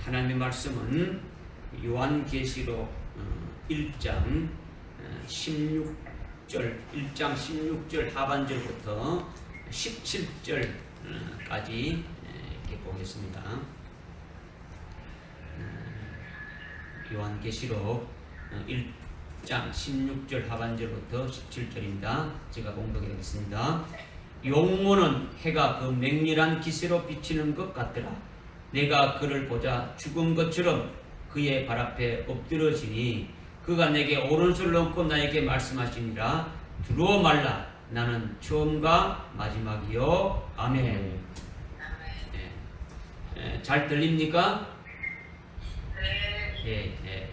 하나님의 말씀은 요한계시록 1장 16절 하반절부터 17절까지 이렇게 보겠습니다. 요한계시록 1장 16절 하반절부터 17절입니다. 제가 봉독해 보겠습니다. 용모는 해가 그 맹렬한 기세로 비치는 것 같더라. 내가 그를 보자 죽은 것처럼 그의 발 앞에 엎드러지니 그가 내게 오른손을 얹고 나에게 말씀하시니라. 두려워 말라. 나는 처음과 마지막이요. 아멘. 잘 들립니까? 네.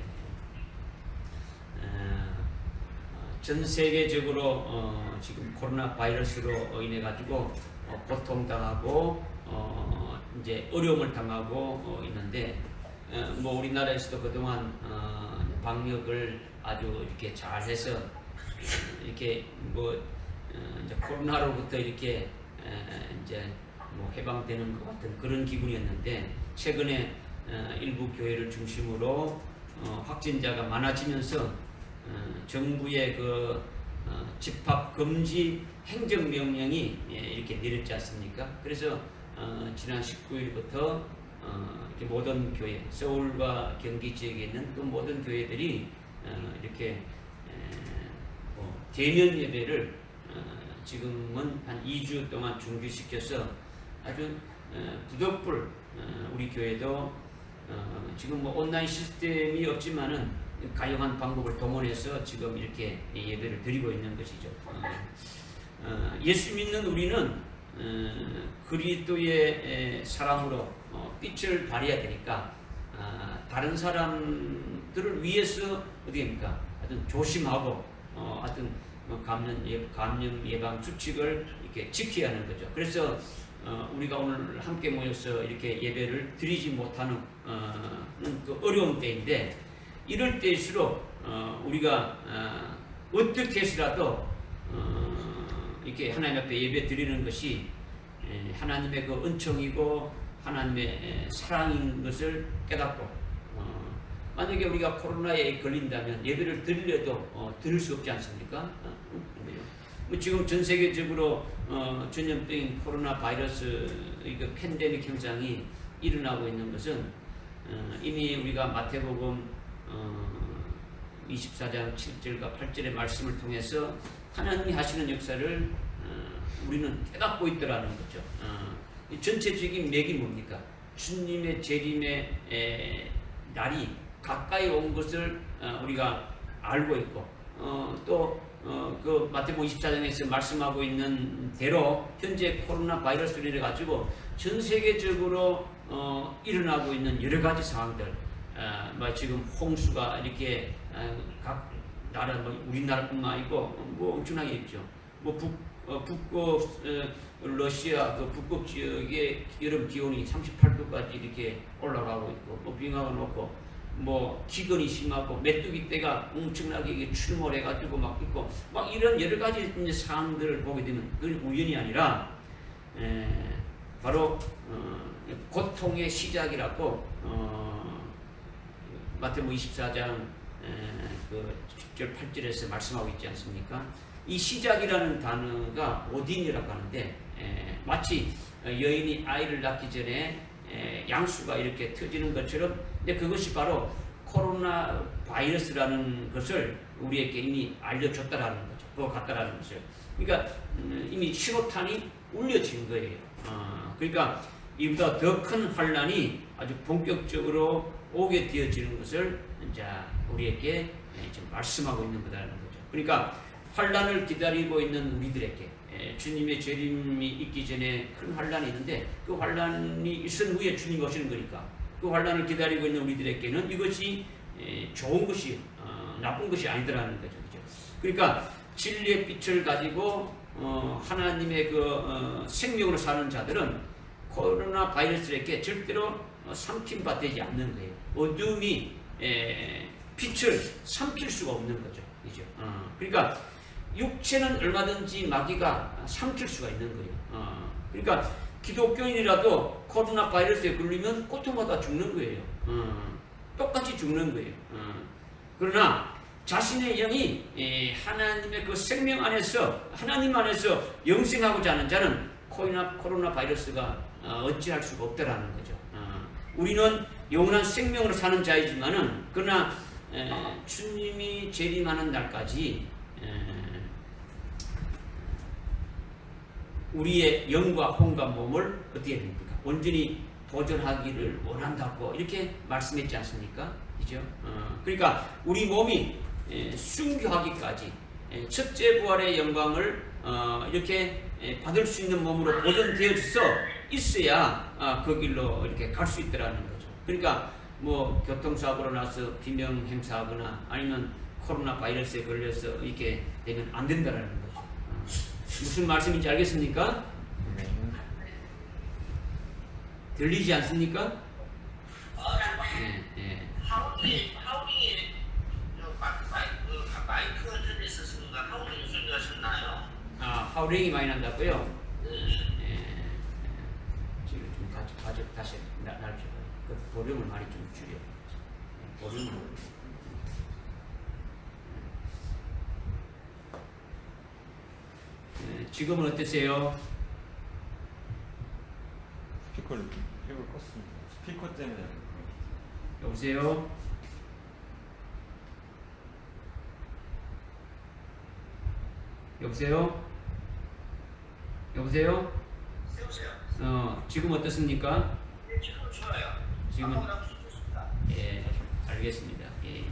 전 세계적으로 지금 코로나 바이러스로 인해 가지고 고통당하고 이제 어려움을 당하고 있는데 뭐 우리나라에서도 그동안 방역을 아주 이렇게 잘해서 이렇게 뭐 이제 코로나로부터 이렇게 이제 뭐 해방되는 것 같은 그런 기분이었는데 최근에 일부 교회를 중심으로 확진자가 많아지면서 정부의 그 집합 금지 행정명령이 이렇게 내렸지 않습니까? 그래서 지난 19일부터 이렇게 모든 교회, 서울과 경기 지역에 있는 또 모든 교회들이 이렇게 대면 예배를 지금은 한 2주 동안 중지시켜서 아주 부득불 우리 교회도 지금 뭐 온라인 시스템이 없지만은 가용한 방법을 동원해서 지금 이렇게 예배를 드리고 있는 것이죠. 예수 믿는 우리는 그리스도의 사랑으로 빛을 발해야 되니까 다른 사람들을 위해서 어디입니까? 하여튼 조심하고 하여튼 감염 예방 수칙을 이렇게 지켜야 하는 거죠. 그래서 우리가 오늘 함께 모여서 이렇게 예배를 드리지 못하는 그 어려운 때인데 이럴 때일수록 우리가 어떻게 해서라도 이렇게 하나님 앞에 예배 드리는 것이 하나님의 그 은총이고 하나님의 사랑인 것을 깨닫고 만약에 우리가 코로나에 걸린다면 예배를 드리려도 드릴 수 없지 않습니까? 지금 전 세계적으로 전염병인 코로나 바이러스 그 팬데믹 현상이 일어나고 있는 것은 이미 우리가 마태복음 24장 7절과 8절의 말씀을 통해서 하나님이 하시는 역사를 우리는 깨닫고 있더라는 거죠. 전체적인 맥이 뭡니까? 주님의 재림의 날이 가까이 온 것을 우리가 알고 있고 또 그 마태복음 24장에서 말씀하고 있는 대로 현재 코로나 바이러스로 인해 가지고 전 세계적으로 일어나고 있는 여러 가지 상황들, 지금 홍수가 이렇게 각 나라, 우리나라뿐만 아니고 뭐 엄청나게 있죠. 뭐 북극 러시아 그 북극 지역의 여름 기온이 38도까지 이렇게 올라가고 있고, 뭐 빙하가 녹고, 뭐 기근이 심하고 메뚜기 떼가 엄청나게 출몰해가지고 막 있고, 막 이런 여러 가지 이제 상황들을 보게 되면 그건 우연이 아니라 바로 고통의 시작이라고 마태복음 24장 그 10절 8절에서 말씀하고 있지 않습니까? 이 시작이라는 단어가 오딘이라고 하는데 마치 여인이 아이를 낳기 전에 양수가 이렇게 터지는 것처럼, 근데 그것이 바로 코로나 바이러스라는 것을 우리에게 이미 알려줬다라는 거죠. 그거 같다라는 거죠. 그러니까 이미 신호탄이 울려진 거예요. 그러니까 이보다 더 큰 환란이 아주 본격적으로 오게 되어지는 것을 이제 우리에게 지금 말씀하고 있는 거라는 거죠. 그러니까 환란을 기다리고 있는 우리들에게 주님의 재림이 있기 전에 큰 환란이 있는데 그 환란이 있은 후에 주님이 오시는 거니까 그 환란을 기다리고 있는 우리들에게는 이것이 좋은 것이 나쁜 것이 아니더라는 거죠. 그러니까 진리의 빛을 가지고 하나님의 그 생명으로 사는 자들은 코로나 바이러스에게 절대로 삼킴받지 않는 거예요. 어둠이 빛을 삼킬 수가 없는 거죠. 그죠? 그러니까 육체는 얼마든지 마귀가 삼킬 수가 있는 거예요. 그러니까 기독교인이라도 코로나 바이러스에 걸리면 고통받아 죽는 거예요. 똑같이 죽는 거예요. 그러나 자신의 영이 하나님의 그 생명 안에서 하나님 안에서 영생하고자 하는 자는 코로나 바이러스가 어찌할 수가 없다라는 거죠. 우리는 영원한 생명으로 사는 자이지만은 그러나 주님이 재림하는 날까지 우리의 영과 혼과 몸을 어떻게 됩니까? 온전히 보존하기를 원한다고 이렇게 말씀했지 않습니까? 그죠? 그러니까 우리 몸이 순교하기까지 첫째 부활의 영광을 이렇게 받을 수 있는 몸으로 보존되어서 있어야 그 길로 이렇게 갈 수 있다라는 거죠. 그러니까 뭐 교통사고로 나서 비명 행사하거나 아니면 코로나 바이러스에 걸려서 이렇게 되면 안 된다라는 거죠. 무슨 말씀인지 알겠습니까? 들리지 않습니까? 네. 하우링이 마이크 전에서 순간 하우링 소리가 셨나요? 하우링이 많이 난다고요? 지금 좀 다시 날려줘요. 그 볼륨을 많이 좀 줄여. 볼륨을. 지금은 어떠세요? 스피커를 껐습니다. 스피커 때문에. 여보세요? 여보세요? 여보세요? 지금 어떻습니까? 네, 지금 좋아요. 지금은 좋습니다. 예, 알겠습니다. 예.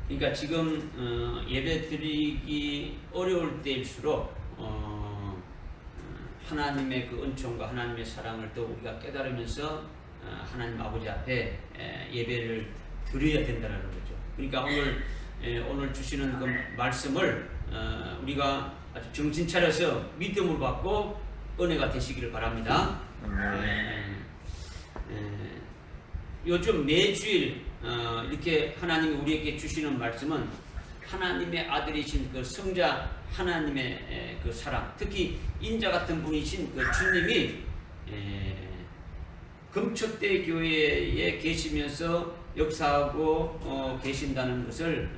그러니까 지금 예배 드리기 어려울 때일수록 하나님의 그 은총과 하나님의 사랑을 더 우리가 깨달으면서 하나님 아버지 앞에 예배를 드려야 된다는 거죠. 그러니까 오늘 주시는 그 말씀을 우리가 아주 정신 차려서 믿음을 받고 은혜가 되시기를 바랍니다. 요즘 매주일 이렇게 하나님이 우리에게 주시는 말씀은 하나님의 아들이신 그 성자 하나님의 그 사랑, 특히 인자 같은 분이신 그 주님이 금초대 교회에 계시면서 역사하고 계신다는 것을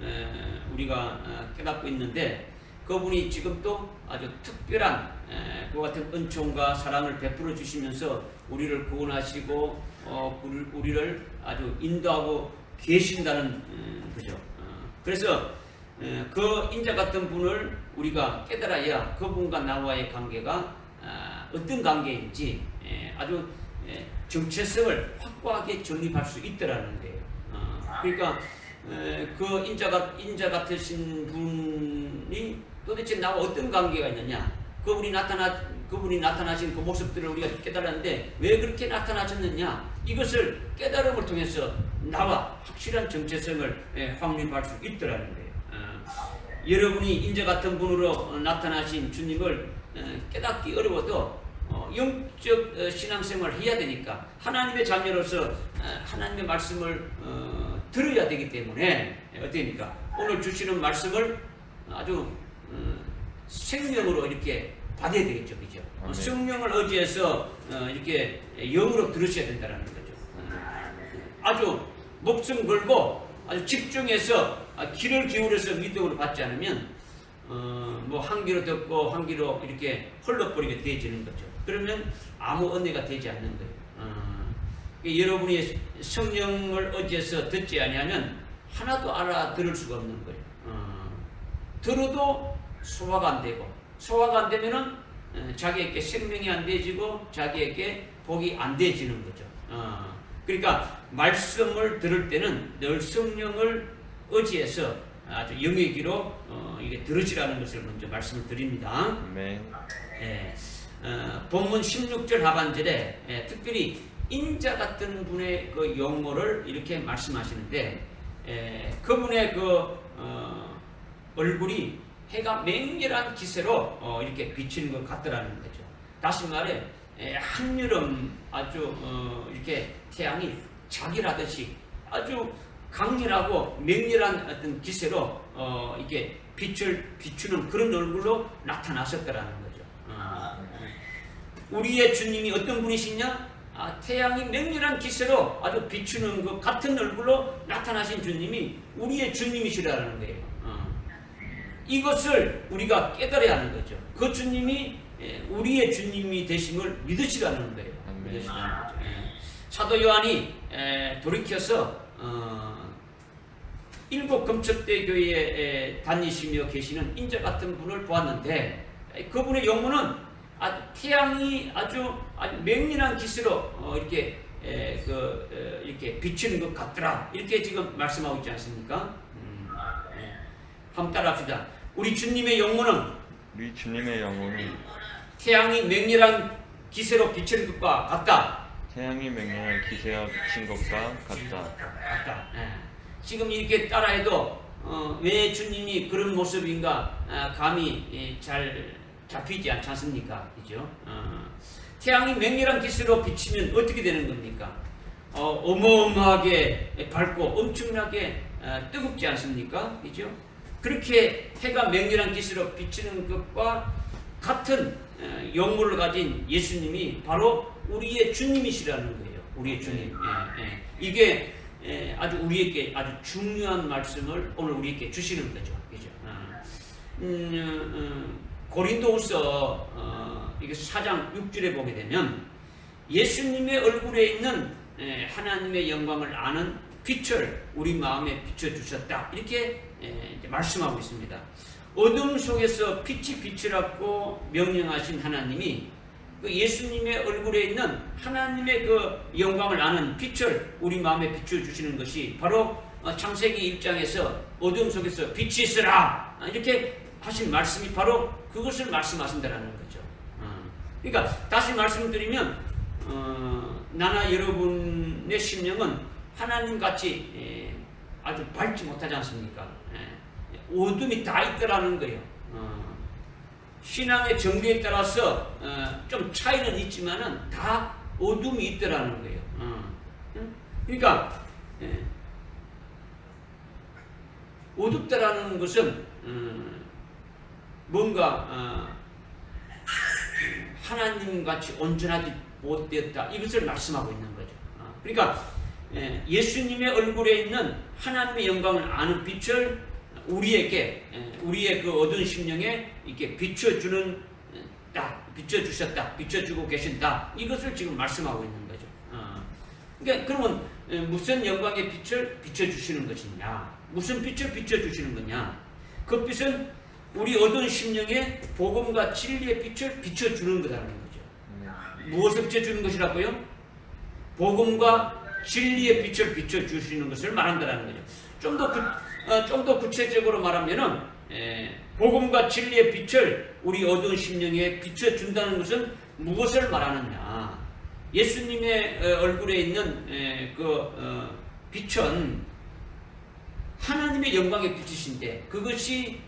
우리가 깨닫고 있는데, 그분이 지금 또 아주 특별한 그 같은 은총과 사랑을 베풀어 주시면서 우리를 구원하시고 우리를 아주 인도하고 계신다는 거죠. 그래서 그 인자 같은 분을 우리가 깨달아야 그분과 나와의 관계가 어떤 관계인지 아주 정체성을 확고하게 정립할 수 있더라는 거예요. 그러니까 그 인자 같으신 분이 도대체 나와 어떤 관계가 있느냐, 그분이 나타나신 그 모습들을 우리가 깨달았는데 왜 그렇게 나타나셨느냐, 이것을 깨달음을 통해서 나와 확실한 정체성을 확립할 수 있더라는 거예요. 여러분이 인자 같은 분으로 나타나신 주님을 깨닫기 어려워도 영적 신앙생활을 해야 되니까 하나님의 자녀로서 하나님의 말씀을 들어야 되기 때문에 어떻습니까? 오늘 주시는 말씀을 아주 생명으로 이렇게 받아야 되겠죠, 그죠? 성령을 의지해서 이렇게 영으로 들으셔야 된다는 거죠. 아주 목숨 걸고 아주 집중해서 귀를 기울여서 믿음으로 받지 않으면 뭐 한 귀로 듣고 한 귀로 이렇게 흘러버리게 되어지는 거죠. 그러면 아무 은혜가 되지 않는 거예요. 여러분이 성령을 의지해서 듣지 아니하면 하나도 알아들을 수가 없는 거예요. 들어도 소화가 안 되고, 소화가 안 되면은 자기에게 생명이 안 되지고 자기에게 복이 안 되지는 거죠. 그러니까 말씀을 들을 때는 늘 성령을 의지해서 아주 영의 귀로 이게 들으시라는 것을 먼저 말씀을 드립니다. 네. 본문 16절 하반절에 특별히 인자 같은 분의 그 용모를 이렇게 말씀하시는데, 그분의 그 얼굴이 해가 맹렬한 기세로 이렇게 비치는 것 같더라는 거죠. 다시 말해 한여름 아주 이렇게 태양이 자길하듯이 아주 강렬하고 맹렬한 어떤 기세로 이게 빛을 비추는 그런 얼굴로 나타나셨다라는 거죠. 우리의 주님이 어떤 분이시냐? 태양이 맹렬한 기세로 아주 비추는 그 같은 얼굴로 나타나신 주님이 우리의 주님이시라는 거예요. 이것을 우리가 깨달아야 하는 거죠. 그 주님이 우리의 주님이 되심을 믿으시라는 거예요. 믿으시라는 거죠. 사도 요한이 돌이켜서 일곱 금첩대 교회에 다니시며 계시는 인자 같은 분을 보았는데 그분의 영혼은 태양이 아주 맹렬한 기세로 이렇게 이렇게 비치는 것 같더라. 이렇게 지금 말씀하고 있지 않습니까? 한번 따라합시다. 우리 주님의 영혼은 태양이 맹렬한 기세로 비치는 것과 같다. 태양이 맹렬한 기세와 비친 것과 같다. 지금 이렇게 따라해도 왜 주님이 그런 모습인가 감이 잘 잡히지 않지 않습니까? 그죠? 태양이 맹렬한 기세로 비치면 어떻게 되는 겁니까? 어마어마하게 밝고 엄청나게 뜨겁지 않습니까? 그죠? 그렇게 해가 맹렬한 기세로 비치는 것과 같은 영물을 가진 예수님이 바로 우리의 주님이시라는 거예요. 우리의 주님. 이게 아주 우리에게 아주 중요한 말씀을 오늘 우리에게 주시는 거죠. 그죠? 고린도후서 이게 4장 6절에 보게 되면 예수님의 얼굴에 있는 하나님의 영광을 아는 빛을 우리 마음에 비춰주셨다. 이렇게 말씀하고 있습니다. 어둠 속에서 빛이 비치라고 명령하신 하나님이 그 예수님의 얼굴에 있는 하나님의 그 영광을 아는 빛을 우리 마음에 비춰주시는 것이 바로 창세기 1장에서 어둠 속에서 빛이 있으라 이렇게 하신 말씀이 바로 그것을 말씀하신다는 거죠. 그러니까 다시 말씀드리면 나나 여러분의 심령은 하나님같이 아주 밝지 못하지 않습니까? 어둠이 다 있더라는 거예요. 신앙의 정비에 따라서 좀 차이는 있지만은 다 어둠이 있더라는 거예요. 그러니까 어둡다라는 것은 뭔가 하나님같이 온전하지 못되었다 이것을 말씀하고 있는 거죠. 그러니까 예수님의 얼굴에 있는 하나님의 영광을 아는 빛을 우리의 그 어두운 심령에 이렇게 비춰주는 비춰주셨다, 비춰주고 계신다 이것을 지금 말씀하고 있는 거죠. 그러니까 그러면 무슨 영광의 빛을 비춰주시는 것이냐? 무슨 빛을 비춰주시는 거냐? 그 빛은 우리 어두운 심령에 복음과 진리의 빛을 비춰주는 거라는 거죠. 무엇을 비춰주는 것이라고요? 복음과 진리의 빛을 비춰주시는 것을 말한다는 거죠. 좀 더 구체적으로 말하면은 복음과 진리의 빛을 우리 어두운 심령에 비춰준다는 것은 무엇을 말하느냐? 예수님의 얼굴에 있는 빛은 하나님의 영광의 빛이신데 그것이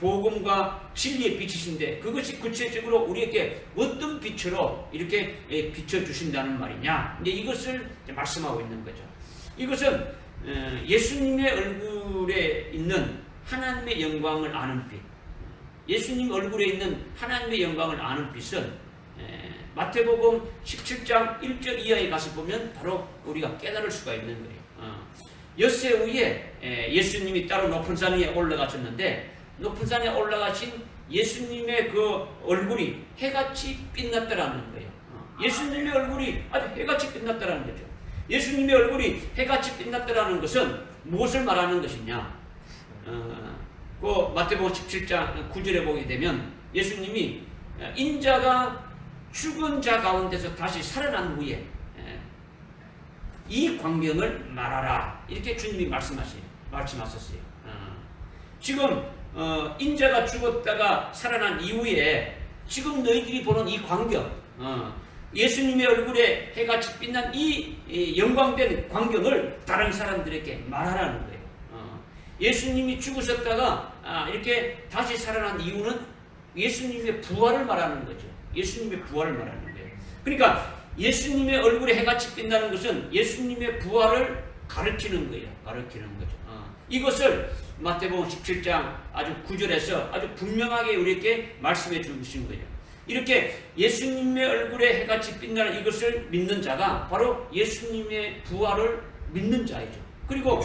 복음과 진리의 빛이신데 그것이 구체적으로 우리에게 어떤 빛으로 이렇게 비춰주신다는 말이냐? 이제 이것을 말씀하고 있는 거죠. 이것은 예수님의 얼굴에 있는 하나님의 영광을 아는 빛, 예수님 얼굴에 있는 하나님의 영광을 아는 빛은 마태복음 17장 1절 이하에 가서 보면 바로 우리가 깨달을 수가 있는 거예요. 엿새 후에 예수님이 따로 높은 산에 올라가셨는데 높은 산에 올라가신 예수님의 그 얼굴이 해같이 빛났다라는 거예요. 예수님의 얼굴이 아주 해같이 빛났다라는 거죠. 예수님의 얼굴이 해같이 빛났다라는 것은 무엇을 말하는 것이냐? 그 마태복음 17장 9절에 보게 되면 예수님이 인자가 죽은 자 가운데서 다시 살아난 후에 이 광경을 말하라 이렇게 주님이 말씀하셨어요. 지금 인자가 죽었다가 살아난 이후에 지금 너희들이 보는 이 광경, 예수님의 얼굴에 해같이 빛난 이 영광된 광경을 다른 사람들에게 말하라는 거예요. 예수님이 죽으셨다가 이렇게 다시 살아난 이유는 예수님의 부활을 말하는 거죠. 예수님의 부활을 말하는 거예요. 그러니까 예수님의 얼굴에 해같이 빛나는 것은 예수님의 부활을 가르치는 거예요. 가르치는 거죠. 이것을 마태복음 17장 아주 9절에서 아주 분명하게 우리에게 말씀해 주신 거예요. 이렇게 예수님의 얼굴에 해같이 빛나는 이것을 믿는 자가 바로 예수님의 부활을 믿는 자이죠. 그리고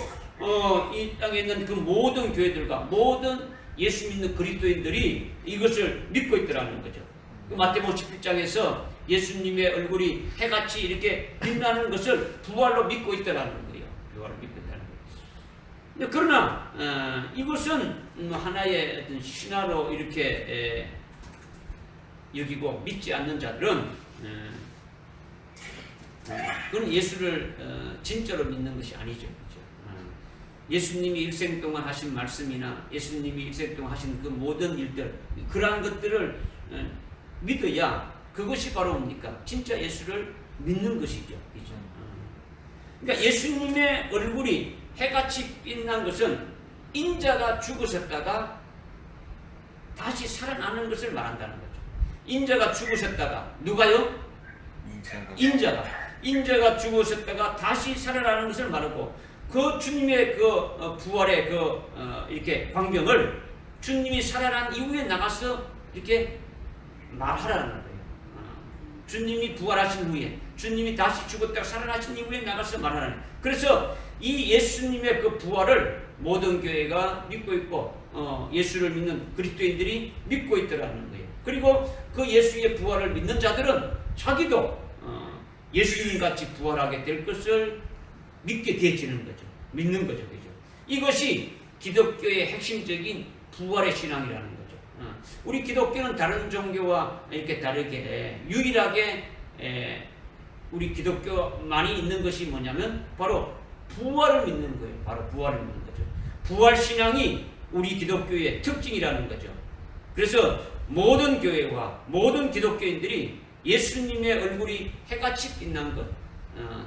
이 땅에 있는 그 모든 교회들과 모든 예수 믿는 그리스도인들이 이것을 믿고 있더라는 거죠. 그 마태복음 17장에서 예수님의 얼굴이 해같이 이렇게 빛나는 것을 부활로 믿고 있더라는 거예요. 부활로 믿고 있다는 거예요. 그러나 이것은 하나의 어떤 신화로 이렇게 여기고 믿지 않는 자들은 그건 예수를 진짜로 믿는 것이 아니죠. 그렇죠? 예수님이 일생 동안 하신 말씀이나 예수님이 일생 동안 하신 그 모든 일들 그러한 것들을 믿어야 그것이 바로 뭡니까? 진짜 예수를 믿는 것이죠. 그렇죠? 그러니까 예수님의 얼굴이 해같이 빛난 것은 인자가 죽으셨다가 다시 살아나는 것을 말한다는 거죠. 인자가 죽으셨다가 누가요? 인자가 죽으셨다가 다시 살아나는 것을 말하고 그 주님의 그 부활의 이렇게 광경을 주님이 살아난 이후에 나가서 이렇게 말하라는 거예요. 주님이 부활하신 후에 주님이 다시 죽었다가 살아나신 이후에 나가서 말하라는 거예요. 그래서 이 예수님의 그 부활을 모든 교회가 믿고 있고 예수를 믿는 그리스도인들이 믿고 있더라는 거예요. 그리고 그 예수의 부활을 믿는 자들은 자기도 예수님 같이 부활하게 될 것을 믿게 되어지는 거죠. 믿는 거죠. 그죠? 이것이 기독교의 핵심적인 부활의 신앙이라는 거죠. 우리 기독교는 다른 종교와 이렇게 다르게 유일하게 우리 기독교만이 있는 것이 뭐냐면 바로 부활을 믿는 거예요. 바로 부활을 믿는 거죠. 부활 신앙이 우리 기독교의 특징이라는 거죠. 그래서 모든 교회와 모든 기독교인들이 예수님의 얼굴이 해같이 빛난 것,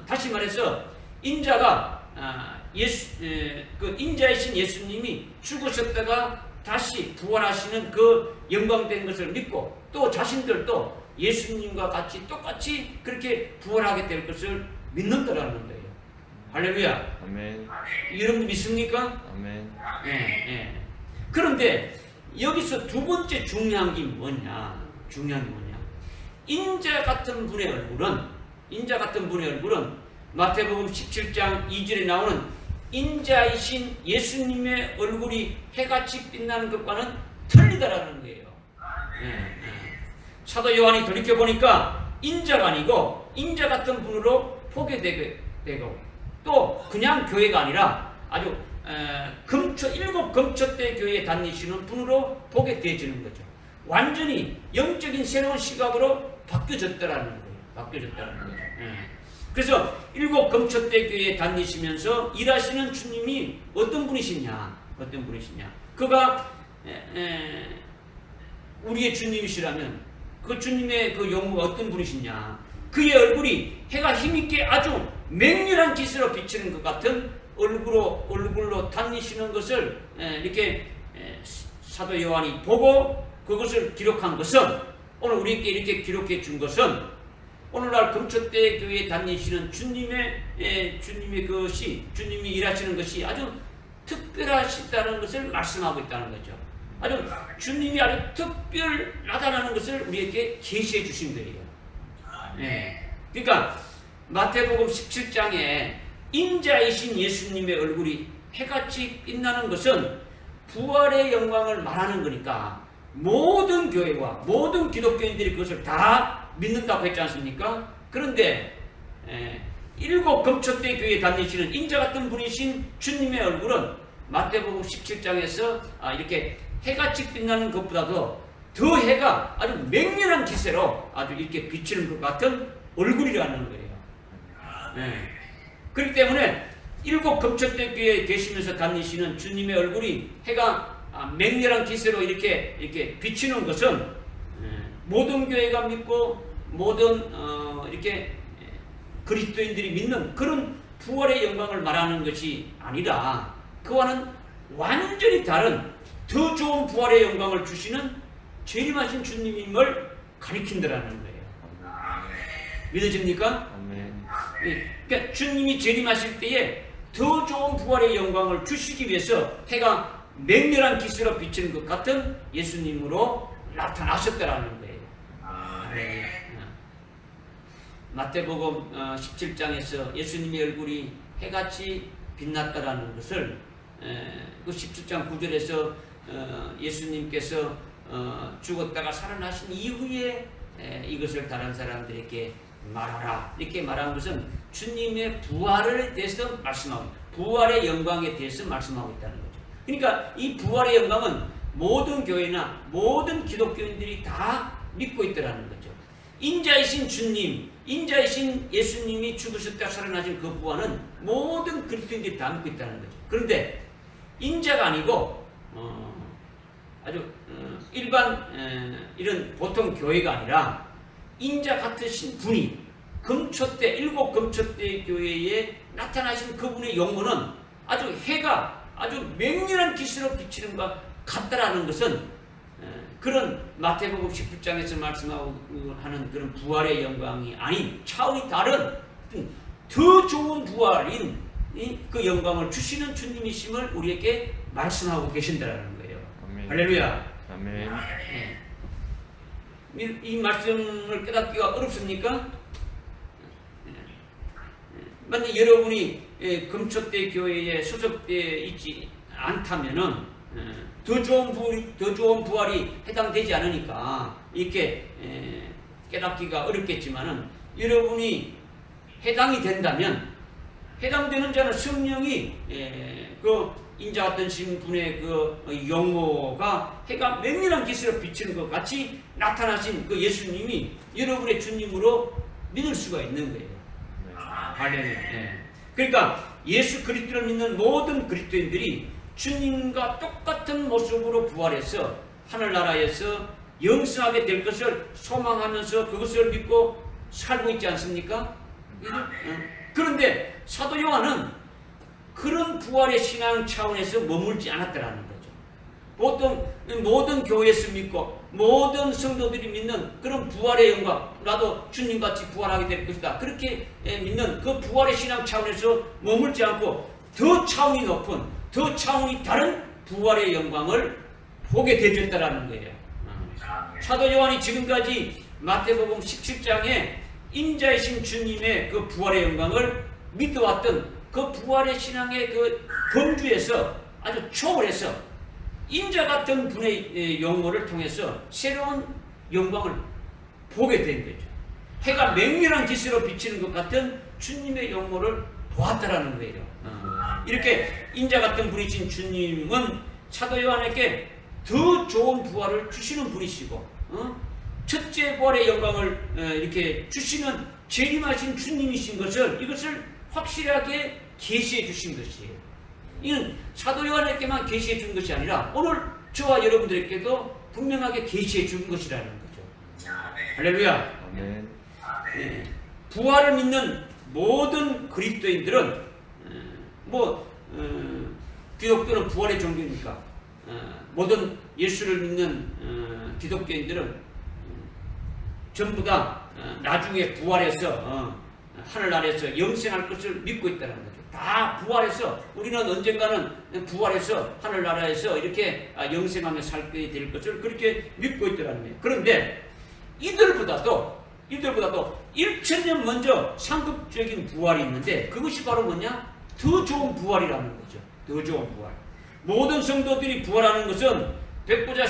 다시 말해서 인자가 그 인자이신 예수님이 죽으셨다가 다시 부활하시는 그 영광된 것을 믿고 또 자신들도 예수님과 같이 똑같이 그렇게 부활하게 될 것을 믿는다라는 거예요. 할렐루야. 아멘. 여러분 믿습니까? 아멘. 예. 그런데 여기서 두 번째 중요한 게 뭐냐? 인자 같은 분의 얼굴은 마태복음 17장 2절에 나오는 인자이신 예수님의 얼굴이 해같이 빛나는 것과는 틀리다라는 거예요. 사도 요한이 돌이켜보니까 인자가 아니고 인자 같은 분으로 보게 되고 또 그냥 교회가 아니라 아주 일곱 금초대 교회에 다니시는 분으로 보게 되어지는 거죠. 완전히 영적인 새로운 시각으로 바뀌어졌다라는 거예요. 그래서 일곱 금초대 교회에 다니시면서 일하시는 주님이 어떤 분이시냐? 그가 우리의 주님이시라면 그 주님의 그 용모가 어떤 분이시냐? 그의 얼굴이 해가 힘있게 아주 맹렬한 기세로 비치는 것 같은 얼굴로 다니시는 것을 이렇게 사도 요한이 보고 그것을 기록한 것은 오늘 우리에게 이렇게 기록해 준 것은 오늘날 금초대 교회에 다니시는 주님의 것이 주님이 일하시는 것이 아주 특별하시다는 것을 말씀하고 있다는 거죠. 아주 주님이 아주 특별하다는 것을 우리에게 계시해 주신 거예요. 그러니까 마태복음 17장에 인자이신 예수님의 얼굴이 해같이 빛나는 것은 부활의 영광을 말하는 거니까 모든 교회와 모든 기독교인들이 그것을 다 믿는다고 했지 않습니까? 그런데 일곱 금초대 교회에 다니시는 인자 같은 분이신 주님의 얼굴은 마태복음 17장에서 이렇게 해같이 빛나는 것보다도 더 해가 아주 맹렬한 기세로 아주 이렇게 비치는 것 같은 얼굴이라는 거예요. 그렇기 때문에 일곱 금초대 교회에 계시면서 다니시는 주님의 얼굴이 해가 맹렬한 기세로 이렇게 비치는 것은 모든 교회가 믿고 모든 이렇게 그리스도인들이 믿는 그런 부활의 영광을 말하는 것이 아니라 그와는 완전히 다른 더 좋은 부활의 영광을 주시는 재림하신 주님임을 가리킨다라는 거예요. 믿어집니까? 아멘. 그러니까 주님이 재림하실 때에 더 좋은 부활의 영광을 주시기 위해서 해가 맹렬한 기세로 비치는 것 같은 예수님으로 나타나셨다라는 거예요. 마태복음 17장에서 예수님의 얼굴이 해같이 빛났다라는 것을 그 17장 9절에서 예수님께서 죽었다가 살아나신 이후에 이것을 다른 사람들에게 말하라 이렇게 말한 것은 주님의 부활에 대해서 말씀하고 부활의 영광에 대해서 말씀하고 있다는 거죠. 그러니까 이 부활의 영광은 모든 교회나 모든 기독교인들이 다 믿고 있다는 거죠. 인자이신 주님, 인자이신 예수님이 죽으셨다 살아나신 그 부활은 모든 그리스도인들이 다 믿고 있다는 거죠. 그런데 인자가 아니고 아주 일반 이런 보통 교회가 아니라 인자 같으신 분이 금초대 일곱 금초대 교회에 나타나신 그분의 영혼은 아주 해가 아주 맹렬한 기세로 비치는 것 같다라는 것은 그런 마태복음 19장에서 말씀하고 하는 그런 부활의 영광이 아닌 차원이 다른 더 좋은 부활인 그 영광을 주시는 주님이심을 우리에게 말씀하고 계신다라는 거예요. 아멘. 할렐루야. 아멘. 이 말씀을 깨닫기가 어렵습니까? 만약 여러분이 금초대 교회에 소속되어 있지 않다면은 더 좋은 부활이 해당되지 않으니까 이렇게 깨닫기가 어렵겠지만은 여러분이 해당이 된다면 해당되는 자는 성령이 그 인자 같은 신분의 그 영모가 해가 맹렬한 기세로 비치는 것 같이 나타나신 그 예수님이 여러분의 주님으로 믿을 수가 있는 거예요. 할렐루야. 그러니까 예수 그리스도를 믿는 모든 그리스도인들이 주님과 똑같은 모습으로 부활해서 하늘나라에서 영생하게 될 것을 소망하면서 그것을 믿고 살고 있지 않습니까? 그런데 사도 요한은 그런 부활의 신앙 차원에서 머물지 않았다라는 거죠. 보통 모든 교회에서 믿고 모든 성도들이 믿는 그런 부활의 영광, 나도 주님같이 부활하게 될 것이다, 그렇게 믿는 그 부활의 신앙 차원에서 머물지 않고 더 차원이 높은 더 차원이 다른 부활의 영광을 보게 되었다라는 거예요. 사도 요한이 지금까지 마태복음 17장에 인자이신 주님의 그 부활의 영광을 믿어왔던 그 부활의 신앙의 그 범주에서 아주 초월해서 인자 같은 분의 영모를 통해서 새로운 영광을 보게 된 거죠. 해가 맹렬한 기세로 비치는 것 같은 주님의 영모를 보았다라는 거예요. 이렇게 인자 같은 분이신 주님은 사도 요한에게 더 좋은 부활을 주시는 분이시고 첫째 부활의 영광을 이렇게 주시는 재림하신 주님이신 것을 이것을 확실하게 계시해 주신 것이에요. 이는 사도 요한에게만 계시해 준 것이 아니라 오늘 저와 여러분들에게도 분명하게 계시해 준 것이라는 거죠. 할렐루야. 아멘. 부활을 믿는 모든 그리스도인들은 기독교는 부활의 종교니까 모든 예수를 믿는 기독교인들은 전부 다 나중에 부활해서 하늘나라에서 영생할 것을 믿고 있다는 거죠. 다 부활해서 우리는 언젠가는 부활해서 하늘나라에서 이렇게 영생하며 살게 될 것을 그렇게 믿고 있다는 거예요. 그런데 이들보다도 1000년 먼저 상급적인 부활이 있는데 그것이 바로 뭐냐? 더 좋은 부활이라는 거죠. 더 좋은 부활. 모든 성도들이 부활하는 것은 백보자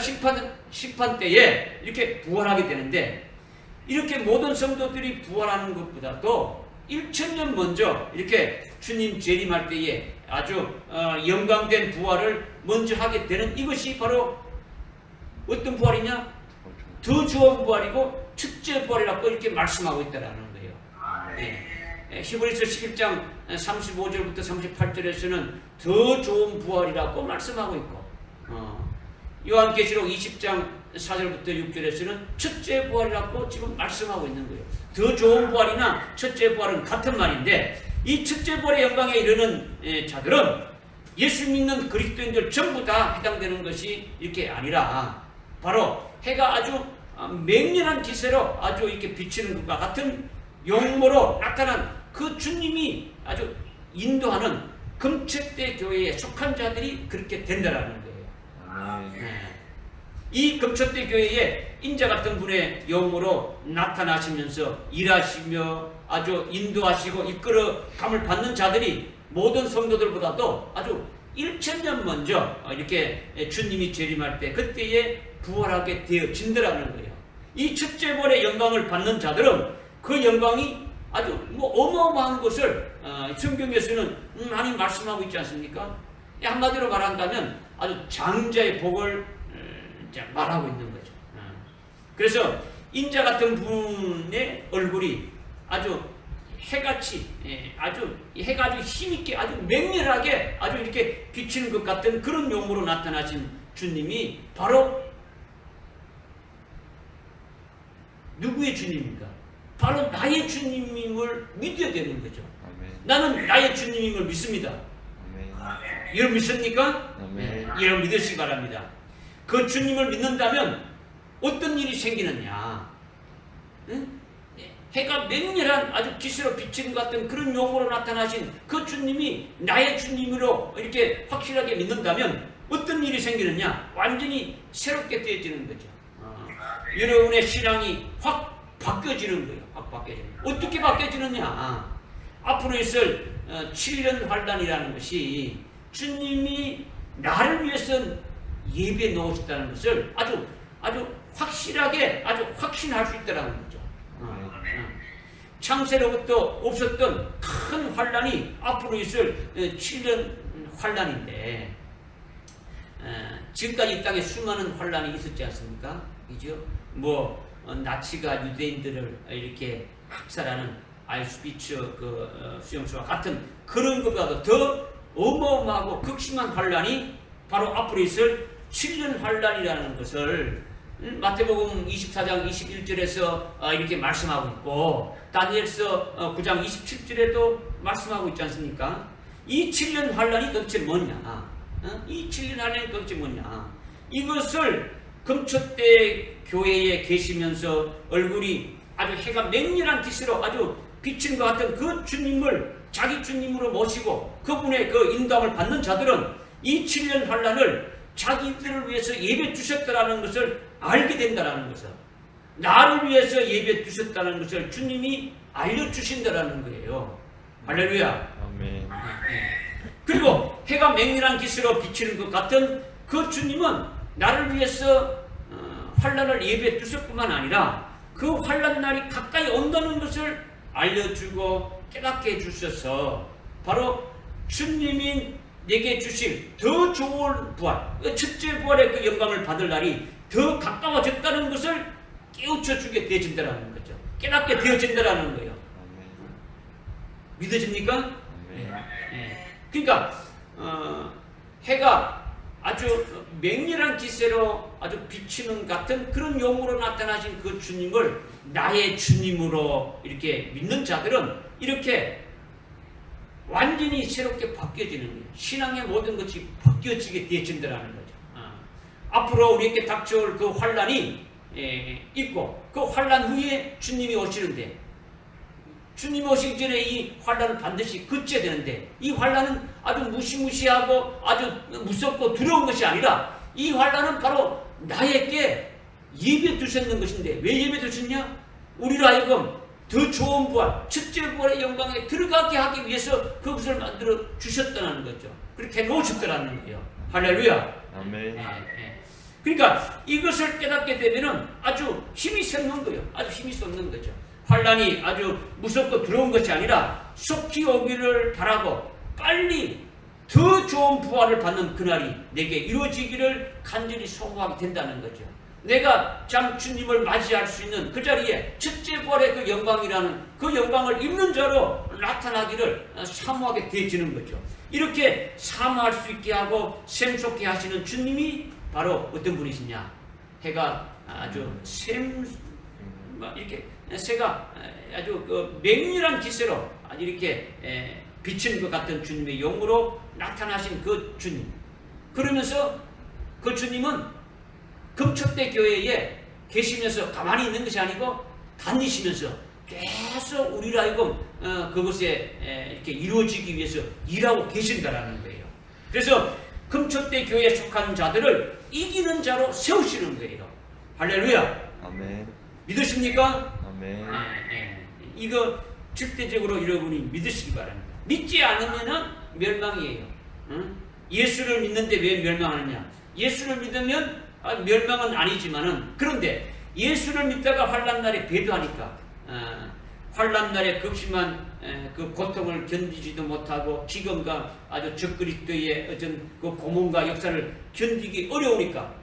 심판 때에 이렇게 부활하게 되는데 이렇게 모든 성도들이 부활하는 것보다도 1000년 먼저 이렇게 주님 재림할 때에 아주 영광된 부활을 먼저 하게 되는 이것이 바로 어떤 부활이냐? 더 좋은 부활이고 첫째 부활이라고 이렇게 말씀하고 있다는 거예요. 히브리서 11장 35절부터 38절에서는 더 좋은 부활이라고 말씀하고 있고 요한계시록 20장 4절부터 6절에서는 첫째 부활이라고 지금 말씀하고 있는 거예요. 더 좋은 부활이나 첫째 부활은 같은 말인데 이 첫째 부활의 영광에 이르는 자들은 예수 믿는 그리스도인들 전부 다 해당되는 것이 이렇게 아니라 바로 해가 아주 맹렬한 기세로 아주 이렇게 비치는 것과 같은 용모로 나타난 그 주님이 아주 인도하는 금척대 교회에 속한 자들이 그렇게 된다라는 거예요. 아멘. 이 금척대 교회에 인자 같은 분의 영으로 나타나시면서 일하시며 아주 인도하시고 이끌어 감을 받는 자들이 모든 성도들보다도 아주 1000년 먼저 이렇게 주님이 재림할 때 그때에 부활하게 되어진다라는 거예요. 이 첫째 부활의 영광을 받는 자들은 그 영광이 아주 어마어마한 것을 성경에서는 많이 말씀하고 있지 않습니까? 한마디로 말한다면 아주 장자의 복을 말하고 있는 거죠. 그래서 인자 같은 분의 얼굴이 아주 해같이 아주 해가 아주 힘있게 아주 맹렬하게 아주 이렇게 비치는 것 같은 그런 용으로 나타나신 주님이 바로 누구의 주님입니까? 바로 나의 주님임을 믿어야 되는 거죠. 아멘. 나는 나의 주님임을 믿습니다. 아멘. 여러분 믿습니까? 아멘. 여러분 믿으시기 바랍니다. 그 주님을 믿는다면 어떤 일이 생기느냐? 응? 해가 맹렬한 아주 기스로 비치는 것 같은 그런 용으로 나타나신 그 주님이 나의 주님으로 이렇게 확실하게 믿는다면 어떤 일이 생기느냐? 완전히 새롭게 되어지는 거죠. 여러분의 신앙이 확 바뀌어지는 거예요. 확 바뀌어지는 거예요. 어떻게 바뀌어지느냐? 앞으로 있을 7년 환란이라는 것이 주님이 나를 위해서 예배에 놓으셨다는 것을 아주 확실하게 아주 확신할 수 있다는 거죠. 창세로부터 없었던 큰 환란이 앞으로 있을 7년 환란인데 지금까지 이 땅에 수많은 환란이 있었지 않습니까? 그죠? 나치가 유대인들을 이렇게 학살하는 아이슈비츠 수용소와 같은 그런 것보다도 더 어마어마하고 극심한 환란이 바로 앞으로 있을 7년 환란이라는 것을 마태복음 24장 21절에서 이렇게 말씀하고 있고 다니엘서 9장 27절에도 말씀하고 있지 않습니까? 이 7년 환란이 도대체 뭐냐? 이 7년 환란이 도대체 뭐냐? 이것을 금초대 교회에 계시면서 얼굴이 아주 해가 맹렬한 빛으로 아주 비친 것 같은 그 주님을 자기 주님으로 모시고 그분의 그 인도함을 받는 자들은 이 7년 환란을 자기들을 위해서 예배 주셨다라는 것을 알게 된다라는 것을 나를 위해서 예배 주셨다는 것을 주님이 알려주신다라는 거예요. 할렐루야. 아멘. 그리고 해가 맹렬한 빛으로 비치는 것 같은 그 주님은 나를 위해서 환란을 예배해 주셨뿐만 아니라 그 환란 날이 가까이 온다는 것을 알려주고 깨닫게 해주셔서 바로 주님이 내게 주실 더 좋은 부활, 첫째 부활의 그 영광을 받을 날이 더 가까워졌다는 것을 깨우쳐주게 되어진다는 거죠. 깨닫게 되어진다는 거예요. 믿어집니까? 그러니까 해가 아주 맹렬한 기세로 아주 비치는 같은 그런 용으로 나타나신 그 주님을 나의 주님으로 이렇게 믿는 자들은 이렇게 완전히 새롭게 바뀌어지는 거예요. 신앙의 모든 것이 바뀌어지게 되어진다는 거죠. 앞으로 우리에게 닥쳐올 그 환란이 있고 그 환란 후에 주님이 오시는데 주님 오시기 전에 이 환란을 반드시 거쳐야 되는데 이 환란은 아주 무시무시하고 아주 무섭고 두려운 것이 아니라 이 환란은 바로 나에게 예배 두셨는 것인데 왜 예배 두셨냐? 우리로 하여금 더 좋은 부활, 첫째 부활의 영광에 들어가게 하기 위해서 그것을 만들어 주셨다는 거죠. 그렇게 놓으셨다는 거예요. 할렐루야. 아멘. 그러니까 이것을 깨닫게 되면은 아주 힘이 솟는 거예요. 아주 힘이 솟는 거죠. 환란이 아주 무섭고 두려운 것이 아니라 속히 오기를 바라고 빨리 더 좋은 부활을 받는 그날이 내게 이루어지기를 간절히 소망하게 된다는 거죠. 내가 참 주님을 맞이할 수 있는 그 자리에 첫째 부활의 그 영광이라는 그 영광을 입는 자로 나타나기를 사모하게 되어지는 거죠. 이렇게 사모할 수 있게 하고 샘솟게 하시는 주님이 바로 어떤 분이시냐? 해가 아주 이렇게 새가 아주 그 맹렬한 기세로 아주 이렇게 비치는 것 같은 주님의 영으로 나타나신 그 주님. 그러면서 그 주님은 금초대 교회에 계시면서 가만히 있는 것이 아니고 다니시면서 계속 우리를 하여금 그것에 이렇게 이루어지기 위해서 일하고 계신다라는 거예요. 그래서 금초대 교회에 속한 자들을 이기는 자로 세우시는 거예요. 할렐루야. 아멘. 믿으십니까? 아멘. 이거 절대적으로 여러분이 믿으시기 바랍니다. 믿지 않으면 멸망이에요. 응? 예수를 믿는데 왜 멸망하느냐? 예수를 믿으면 멸망은 아니지만은, 그런데 예수를 믿다가 환난 날에 배도하니까 환난 날에 극심한 그 고통을 견디지도 못하고 기근과 아주 적그리스도의 어떤 그 고문과 역사를 견디기 어려우니까,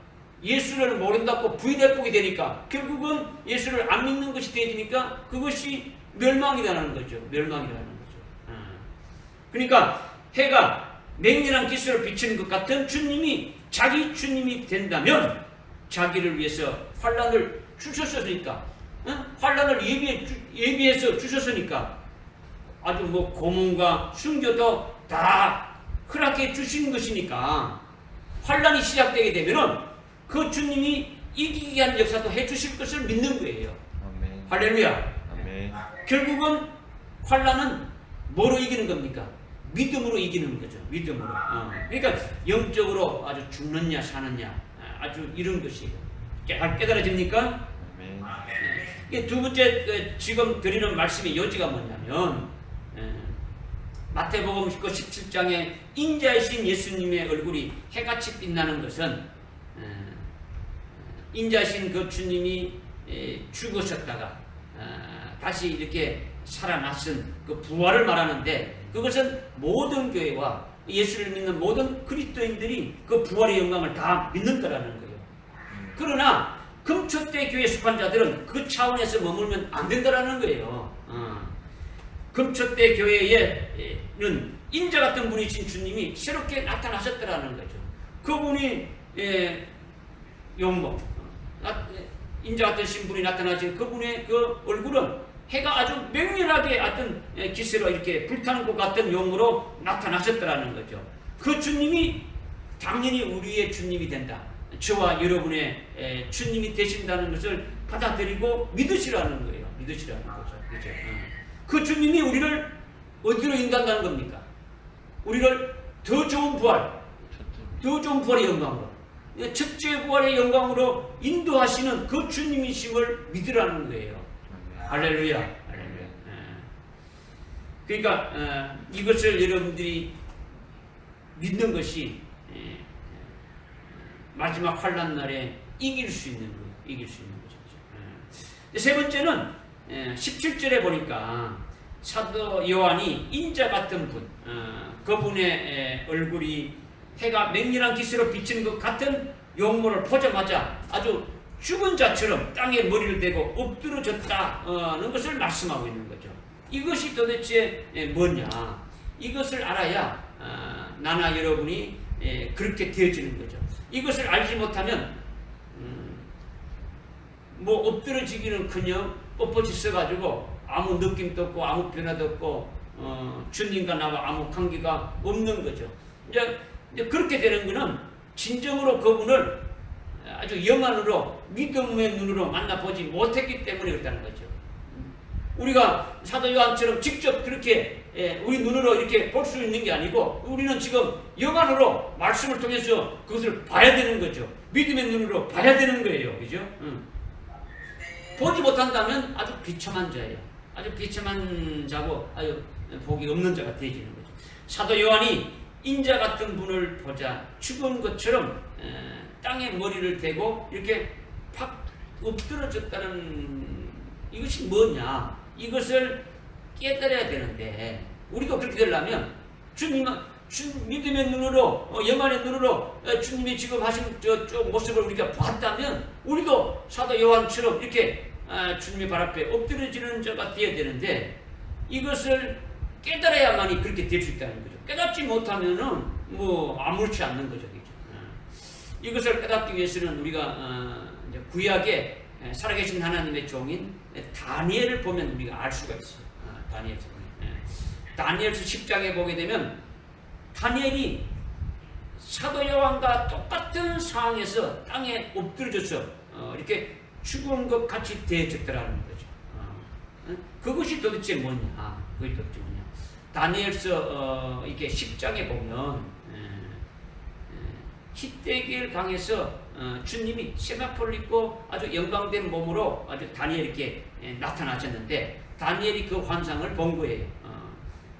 예수를 모른다고 부인해보게 되니까 결국은 예수를 안 믿는 것이 되니까 그것이 멸망이라는 거죠. 멸망이라는 거죠. 그러니까 해가 맹렬한 기세로 비치는 것 같은 주님이 자기 주님이 된다면 자기를 위해서 환난을 주셨으니까, 환난을 예비해서 주셨으니까 아주 뭐 고문과 순교도 다 허락해 주신 것이니까 환난이 시작되게 되면은 그 주님이 이기게 하는 역사도 해 주실 것을 믿는 거예요. 아멘. 할렐루야. 아멘. 결국은 환난은 뭐로 이기는 겁니까? 믿음으로 이기는 거죠. 믿음으로. 그러니까 영적으로 아주 죽느냐 사느냐 아주 이런 것이에요. 깨달아집니까? 아멘. 두 번째 지금 드리는 말씀의 여지가 뭐냐면 마태복음 17장에 인자이신 예수님의 얼굴이 해같이 빛나는 것은 인자이신 그 주님이 죽으셨다가 다시 이렇게 살아나신 그 부활을 말하는데, 그것은 모든 교회와 예수를 믿는 모든 그리스도인들이 그 부활의 영광을 다 믿는다라는 거예요. 그러나 금초대 교회에 속한 자들은 그 차원에서 머물면 안 된다라는 거예요. 금초대 교회에는 인자 같은 분이신 주님이 새롭게 나타나셨다라는 거죠. 그분이 용모 인자 같은 신분이 나타나신 그분의 그 얼굴은 해가 아주 맹렬하게 어떤 기세로 이렇게 불타는 것 같은 용으로 나타나셨다라는 거죠. 그 주님이 당연히 우리의 주님이 된다. 저와 여러분의 주님이 되신다는 것을 받아들이고 믿으시라는 거예요. 믿으시라는 거죠. 그죠? 그 주님이 우리를 어디로 인도한다는 겁니까? 우리를 더 좋은 부활, 더 좋은 부활의 영광으로, 첫째 부활의 영광으로 인도하시는 그 주님이심을 믿으라는 거예요. 할렐루야. 할렐루야. 그러니까 이것을 여러분들이 믿는 것이 마지막 환난 날에 이길 수 있는 거예요. 이길 수 있는 것이죠. 세 번째는 17절에 보니까 사도 요한이 인자 같은 분, 그분의 얼굴이 해가 맹렬한 기세로 비치는 것 같은 용모를 보자마자 아주 죽은 자처럼 땅에 머리를 대고 엎드러졌다는 것을 말씀하고 있는 거죠. 이것이 도대체 뭐냐? 이것을 알아야 나나 여러분이 그렇게 되어지는 거죠. 이것을 알지 못하면 뭐 엎드러지기는커녕 뻣뻣이 써가지고 아무 느낌도 없고 아무 변화도 없고 주님과 나와 아무 관계가 없는 거죠. 이제 그렇게 되는 것은 진정으로 그분을 아주 영안으로 믿음의 눈으로 만나보지 못했기 때문에 그렇다는 거죠. 우리가 사도 요한처럼 직접 그렇게 우리 눈으로 이렇게 볼 수 있는 게 아니고, 우리는 지금 영안으로 말씀을 통해서 그것을 봐야 되는 거죠. 믿음의 눈으로 봐야 되는 거예요. 그죠? 보지 못한다면 아주 비참한 자예요. 아주 비참한 자고 아주 복이 없는 자가 되어지는 거죠. 사도 요한이 인자 같은 분을 보자 죽은 것처럼 땅에 머리를 대고 이렇게 팍 엎드러졌다는 이것이 뭐냐? 이것을 깨달아야 되는데, 우리도 그렇게 되려면 믿음의 눈으로 영안의 눈으로 주님이 지금 하신 저 모습을 우리가 봤다면 우리도 사도 요한처럼 이렇게 주님의 발 앞에 엎드려지는 자가 되어야 되는데, 이것을 깨달아야만이 그렇게 될 수 있다는 거죠. 깨닫지 못하면은 뭐 아무렇지 않는 거죠. 이것을 깨닫기 위해서는 우리가 구약에 살아계신 하나님의 종인 다니엘을 보면 우리가 알 수가 있어요. 다니엘서 10장에 보게 되면 다니엘이 사도 요한과 똑같은 상황에서 땅에 엎드려져서 이렇게 죽은 것 같이 되어졌더라는 거죠. 그것이 도대체 뭐냐? 그것이 도대체 뭐냐? 다니엘서 이렇게 10장에 보면 히데길 강에서 주님이 세마포를 입고 아주 영광된 몸으로 아주 다니엘에게 나타나셨는데 다니엘이 그 환상을 본 거예요.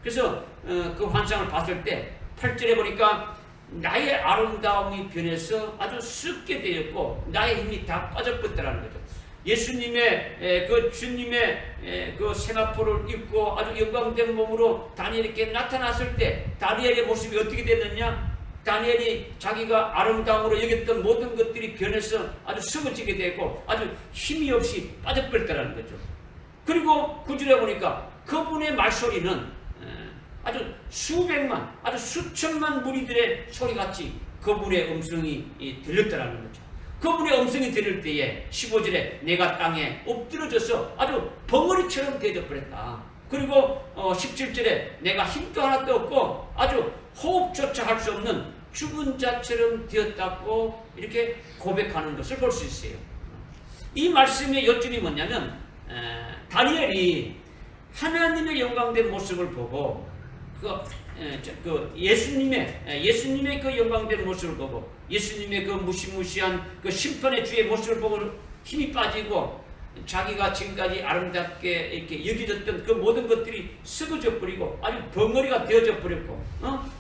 그래서 그 환상을 봤을 때 8절에 보니까 나의 아름다움이 변해서 아주 썩게 되었고 나의 힘이 다 빠져버렸다는 거죠. 예수님의 그 주님의 그 세마포를 입고 아주 영광된 몸으로 다니엘에게 나타났을 때 다니엘의 모습이 어떻게 됐느냐? 다니엘이 자기가 아름다움으로 여겼던 모든 것들이 변해서 아주 썩어지게 되고 아주 힘이 없이 빠져버렸다는 거죠. 그리고 9절에 보니까 그분의 말소리는 아주 수백만, 아주 수천만 무리들의 소리같이 그분의 음성이 들렸다는 거죠. 그분의 음성이 들릴 때에 15절에 내가 땅에 엎드러져서 아주 벙어리처럼 되어버렸다. 그리고 17절에 내가 힘도 하나도 없고 아주 호흡조차 할 수 없는 죽은 자처럼 되었다고 이렇게 고백하는 것을 볼 수 있어요. 이 말씀의 요점이 뭐냐면 다니엘이 하나님의 영광된 모습을 보고 예수님의 그 영광된 모습을 보고 예수님의 그 무시무시한 그 심판의 주의 모습을 보고 힘이 빠지고 자기가 지금까지 아름답게 이렇게 여겨졌던 그 모든 것들이 썩어져 버리고 아주 벙어리가 되어져 버렸고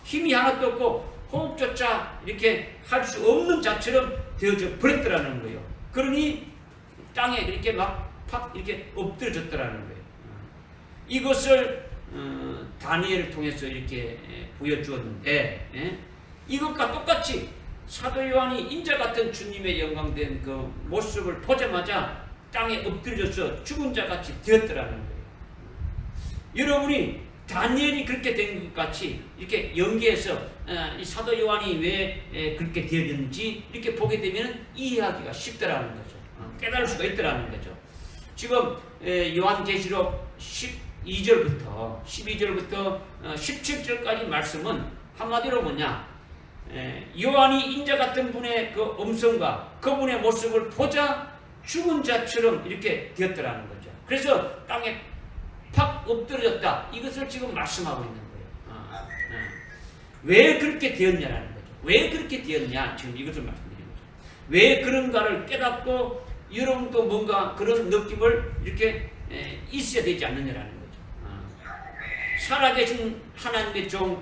힘이 하나도 없고 호흡조차 이렇게 할 수 없는 자처럼 되어져 버렸더라는 거예요. 그러니 땅에 이렇게 팍 이렇게 엎드려졌더라는 거예요. 이것을 다니엘을 통해서 이렇게 보여주었는데 이것과 똑같이 사도 요한이 인자 같은 주님의 영광된 그 모습을 보자마자 땅에 엎드려져서 죽은 자같이 되었더라는 거예요. 여러분이 다니엘이 그렇게 된 것 같이 이렇게 연계해서 이 사도 요한이 왜 그렇게 되었는지 이렇게 보게 되면 이해하기가 쉽더라는 거죠. 깨달을 수가 있더라는 거죠. 지금 요한계시록 12절부터 17절까지 말씀은 한마디로 뭐냐? 요한이 인자 같은 분의 그 음성과 그분의 모습을 보자 죽은 자처럼 이렇게 되었더라는 거죠. 그래서 땅에 팍 엎드려졌다. 이것을 지금 말씀하고 있는 거예요. 왜 그렇게 되었냐라는 거죠. 왜 그렇게 되었냐? 지금 이것을 말씀드리는 거죠. 왜 그런가를 깨닫고 여러분도 뭔가 그런 느낌을 이렇게 있어야 되지 않느냐라는 거죠. 살아계신 하나님의 종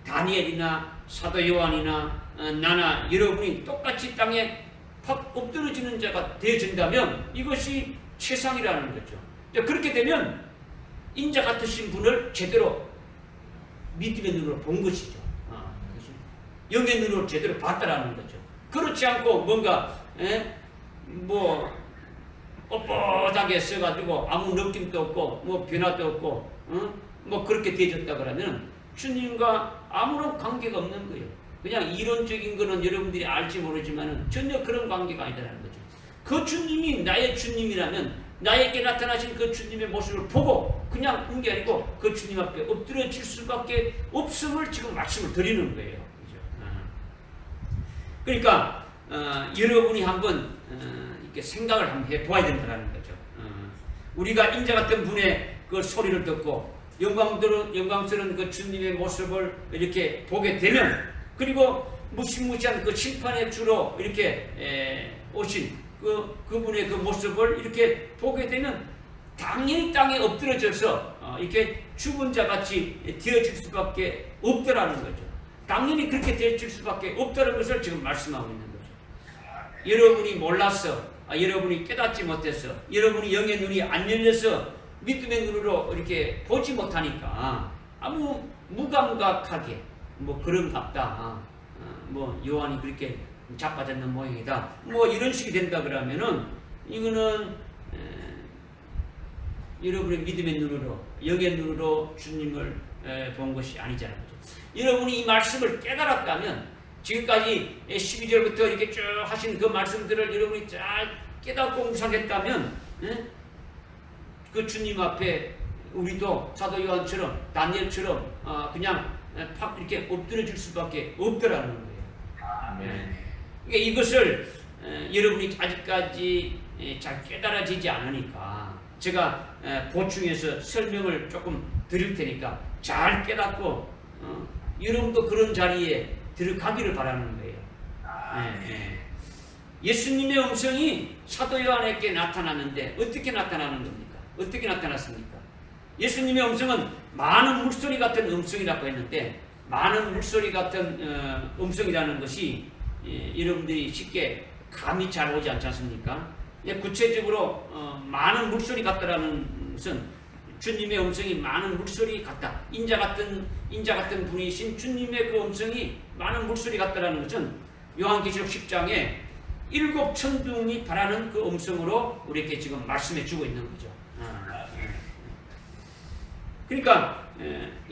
다니엘이나 사도 요한이나 나나 여러분이 똑같이 땅에 팍 엎드러지는 자가 되어진다면 이것이 최상이라는 거죠. 그렇게 되면 인자 같으신 분을 제대로 믿음의 눈으로 본 것이죠. 영의 눈으로 제대로 봤다라는 거죠. 그렇지 않고 뭔가 뭐 뻣뻣하게 써가지고 아무 느낌도 없고 뭐 변화도 없고 뭐 그렇게 되어졌다 그러면 주님과 아무런 관계가 없는 거예요. 그냥 이론적인 거는 여러분들이 알지 모르지만 전혀 그런 관계가 아니라는 거죠. 그 주님이 나의 주님이라면 나에게 나타나신 그 주님의 모습을 보고 그냥 온 게 아니고 그 주님 앞에 엎드려질 수밖에 없음을 지금 말씀을 드리는 거예요. 그죠? 그러니까 여러분이 한번 이렇게 생각을 한번 해보아야 된다는 거죠. 우리가 인자 같은 분의 그 소리를 듣고 영광스러운 그 주님의 모습을 이렇게 보게 되면 그리고 무시무시한 그 심판의 주로 이렇게 오신 그분의 그 모습을 이렇게 보게 되면 당연히 땅에 엎드려져서 이렇게 죽은 자 같이 되어질 수밖에 없더라는 거죠. 당연히 그렇게 되어질 수밖에 없다는 것을 지금 말씀하고 있는 거죠. 여러분이 몰라서, 여러분이 깨닫지 못해서, 여러분이 영의 눈이 안 열려서 믿음의 눈으로 이렇게 보지 못하니까 아무 무감각하게 뭐 그런갑다. 뭐 요한이 그렇게 자빠졌는 모양이다. 뭐 이런 식이 된다 그러면은 이거는 여러분의 믿음의 눈으로 영의 눈으로 주님을 본 것이 아니잖아요. 여러분이 이 말씀을 깨달았다면 지금까지 12절부터 이렇게 쭉 하신 그 말씀들을 여러분이 잘 깨닫고 묵상했다면 그 주님 앞에 우리도 사도 요한처럼 다니엘처럼 그냥 팍 이렇게 엎드려질 수밖에 없더라는 거예요. 아멘. 그러니까 이것을 여러분이 아직까지 잘 깨달아지지 않으니까 제가 보충해서 설명을 조금 드릴 테니까 잘 깨닫고 여러분도 그런 자리에 들어가기를 바라는 거예요. 예수님의 음성이 사도 요한에게 나타났는데 어떻게 나타나는 겁니까? 어떻게 나타났습니까? 예수님의 음성은 많은 물소리 같은 음성이라고 했는데, 많은 물소리 같은 음성이라는 것이 여러분들이 쉽게 감이 잘 오지 않지 않습니까? 구체적으로 많은 물소리 같다라는 것은 주님의 음성이 많은 물소리 같다. 인자 같은 분이신 주님의 그 음성이 많은 물소리 같다라는 것은 요한계시록 10장에 7 천둥이 바라는 그 음성으로 우리에게 지금 말씀해 주고 있는 거죠. 그러니까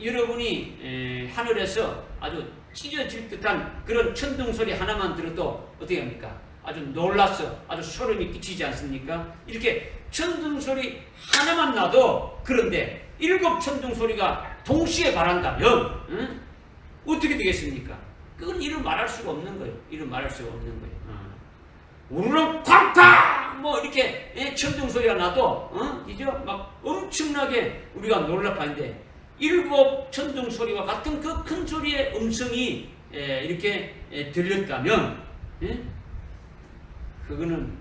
여러분이 하늘에서 아주 찢어질 듯한 그런 천둥 소리 하나만 들어도 어떻게 합니까? 아주 놀라서 아주 소름이 끼치지 않습니까? 이렇게 천둥 소리 하나만 나도, 그런데 7 천둥 소리가 동시에 바란다면 어떻게 되겠습니까? 그건 이루 말할 수가 없는 거예요. 이루 말할 수가 없는 거예요. 우르르 쾅쾅 뭐 이렇게 천둥 소리가 나도 이죠? 막 엄청나게 우리가 놀랍하는데 7 천둥 소리와 같은 그 큰 소리의 음성이 이렇게 들렸다면 그거는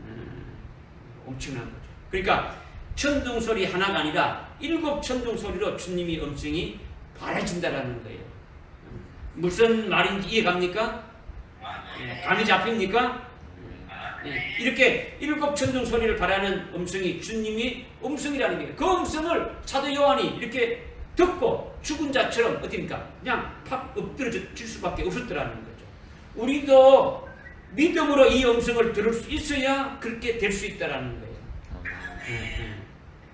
엄청난 거죠. 그러니까 천둥 소리 하나가 아니라 7 천둥 소리로 주님이 음성이 바라진다라는 거예요. 무슨 말인지 이해갑니까? 감이 잡힙니까? 이렇게 7 천둥 소리를 바라는 음성이 주님이 음성이라는 거예요. 그 음성을 사도 요한이 이렇게 듣고 죽은 자처럼 어떻습니까? 그냥 팍 엎드러질 수밖에 없었더라는 거죠. 우리도 믿음으로 이 음성을 들을 수 있어야 그렇게 될 수 있다라는 거예요.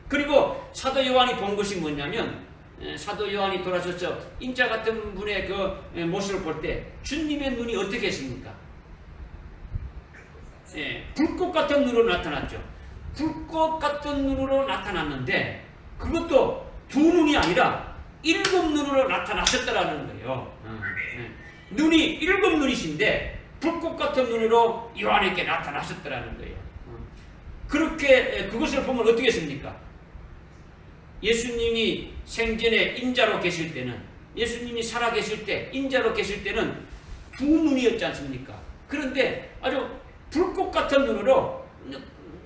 그리고 사도 요한이 본 것이 뭐냐면, 사도 요한이 돌아서서 인자 같은 분의 그 모습을 볼 때 주님의 눈이 어떻게 했습니까? 불꽃 같은 눈으로 나타났죠. 불꽃 같은 눈으로 나타났는데 그것도 2눈이 아니라 7 눈으로 나타나셨다라는 거예요. 눈이 7 눈이신데 불꽃 같은 눈으로 요한에게 나타나셨다라는 거예요. 그렇게 그것을 보면 어떻게 했습니까? 예수님이 생전에 인자로 계실 때는, 예수님이 살아 계실 때 인자로 계실 때는 2눈이었지 않습니까? 그런데 아주 불꽃 같은 눈으로,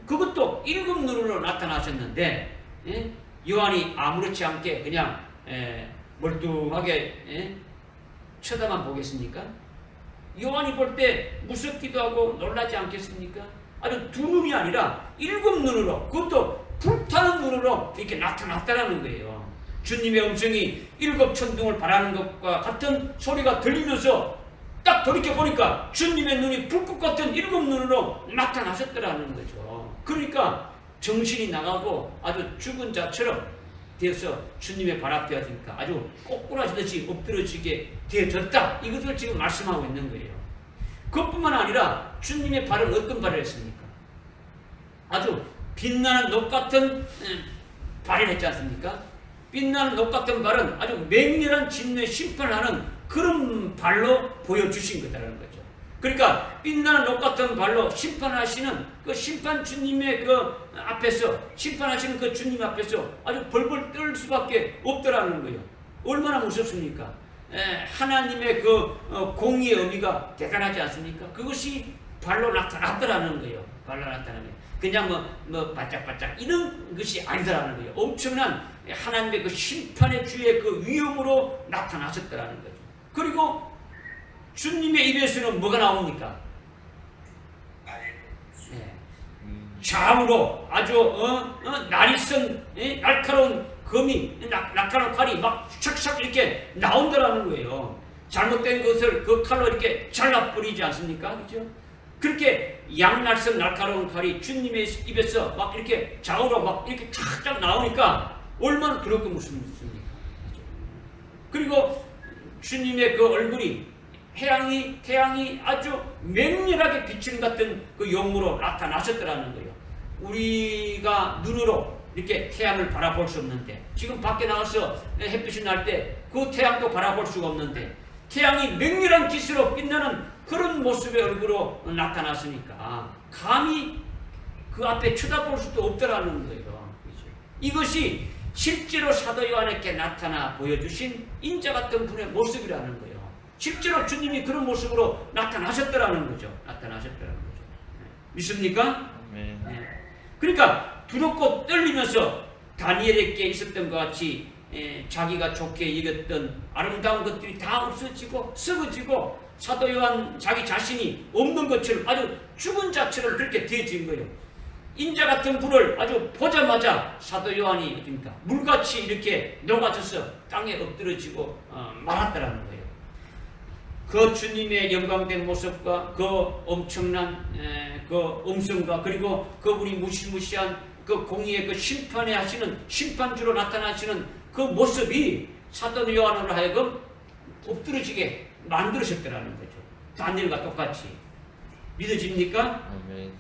그것도 7 눈으로 나타나셨는데 요한이 아무렇지 않게 그냥 멀뚱하게 쳐다만 보겠습니까? 요한이 볼 때 무섭기도 하고 놀라지 않겠습니까? 아주 2눈이 아니라 7 눈으로, 그것도 불타는 눈으로 이렇게 나타났다는 거예요. 주님의 음성이 7 천둥을 바라는 것과 같은 소리가 들리면서 딱 돌이켜보니까 주님의 눈이 불꽃 같은 7 눈으로 나타나셨더라는 거죠. 그러니까 정신이 나가고 아주 죽은 자처럼 되어서 주님의 발 앞에 되니까 아주 꼬꾸라지듯이 엎드러지게 되어졌다. 이것을 지금 말씀하고 있는 거예요. 그것뿐만 아니라 주님의 발은 어떤 발을 했습니까? 아주 빛나는 녹 같은 발을 했지 않습니까? 빛나는 녹 같은 발은 아주 맹렬한 진노의 심판을 하는 그런 발로 보여주신 거다라는 거죠. 그러니까 빛나는 녹 같은 발로 심판하시는 그 심판 주님의 그 앞에서, 심판하시는 그 주님 앞에서 아주 벌벌 떨 수밖에 없더라는 거예요. 얼마나 무섭습니까? 하나님의 그 공의의 의미가 대단하지 않습니까? 그것이 발로 나타났더라는 거예요. 발로 나타나는 거예요. 그냥 뭐 바짝바짝 이런 것이 아니더라는 거예요. 엄청난 하나님의 그 심판의 주의 그 위엄으로 나타나셨더라는 거죠. 그리고 주님의 입에서는 뭐가 나옵니까? 좌우로 아주 날이 쓴 날카로운 검이, 날카로운 칼이 막 촥촥 이렇게 나온다라는 거예요. 잘못된 것을 그 칼로 이렇게 잘라버리지 않습니까? 그죠? 그렇게 양날선 날카로운 칼이 주님의 입에서 막 이렇게 좌우로 막 이렇게 쫙쫙 나오니까 얼마나 두렵고 무섭습니까? 그리고 주님의 그 얼굴이 태양이 아주 맹렬하게 비치는 같은 그 용으로 나타나셨더라는 거예요. 우리가 눈으로 이렇게 태양을 바라볼 수 없는데, 지금 밖에 나가서 햇빛이 날 때 그 태양도 바라볼 수가 없는데 태양이 맹렬한 빛으로 빛나는 그런 모습의 얼굴로 나타났으니까 감히 그 앞에 쳐다볼 수도 없더라는 거예요. 그렇죠? 이것이 실제로 사도 요한에게 나타나 보여주신 인자 같은 분의 모습이라는 거예요. 실제로 주님이 그런 모습으로 나타나셨더라는 거죠. 믿습니까? 아멘. 그러니까 두렵고 떨리면서 다니엘에게 있었던 것 같이 자기가 좋게 여겼던 아름다운 것들이 다 없어지고 썩어지고 사도 요한 자기 자신이 없는 것처럼 아주 죽은 자처럼 그렇게 되어진 거예요. 인자 같은 분을 아주 보자마자 사도 요한이 어떻습니까? 물같이 이렇게 녹아져서 땅에 엎드러지고 말았다라는 거예요. 그 주님의 영광된 모습과 그 엄청난 그 음성과 그리고 그분이 무시무시한 그 공의의 그 심판에 하시는 심판주로 나타나시는 그 모습이 사도 요한으로 하여금 엎드러지게 만들어졌더라는 거죠. 다니엘과 똑같이. 믿어집니까? 아멘.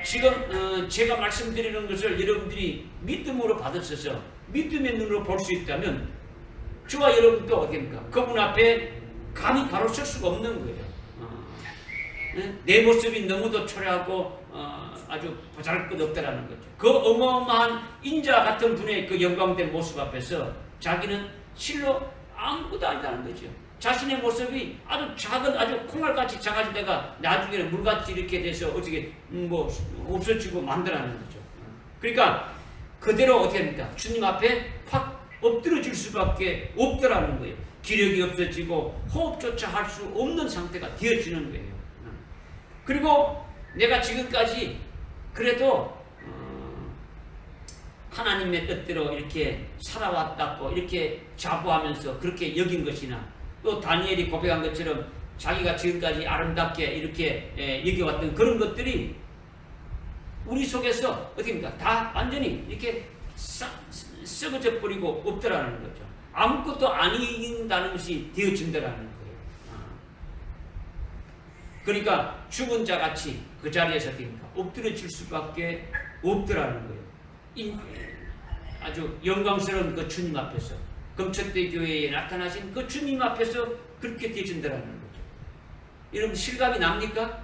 지금 제가 말씀드리는 것을 여러분들이 믿음으로 받으셔서 믿음의 눈으로 볼 수 있다면 저와 여러분도 어떻습니까? 그분 앞에 감히 바로 설 수가 없는 거예요. 내 모습이 너무도 초라하고 아주 보잘것없다라는 거죠. 그 어마어마한 인자 같은 분의 그 영광된 모습 앞에서 자기는 실로 아무것도 아니다는 거죠. 자신의 모습이 아주 작은 아주 콩알같이 작아지다가 나중에는 물같이 이렇게 돼서 어떻게 뭐 없어지고 만들어내는 거죠. 그러니까 그대로 어떻게 합니까? 주님 앞에 확 엎드러질 수밖에 없더라는 거예요. 기력이 없어지고 호흡조차 할 수 없는 상태가 되어지는 거예요. 그리고 내가 지금까지 그래도 하나님의 뜻대로 이렇게 살아왔다고 이렇게 자부하면서 그렇게 여긴 것이나 또 다니엘이 고백한 것처럼 자기가 지금까지 아름답게 이렇게 여겨왔던 그런 것들이 우리 속에서 어떻게입니까? 다 완전히 이렇게 썩어져 버리고 없더라는 거죠. 아무것도 아닌다는 것이 되어진다라는 거예요. 그러니까 죽은 자같이 그 자리에서 엎드려질 수밖에 없더라는 거예요. 아주 영광스러운 그 주님 앞에서 금천대 교회에 나타나신 그 주님 앞에서 그렇게 되어진다라는 거죠. 여러분 실감이 납니까?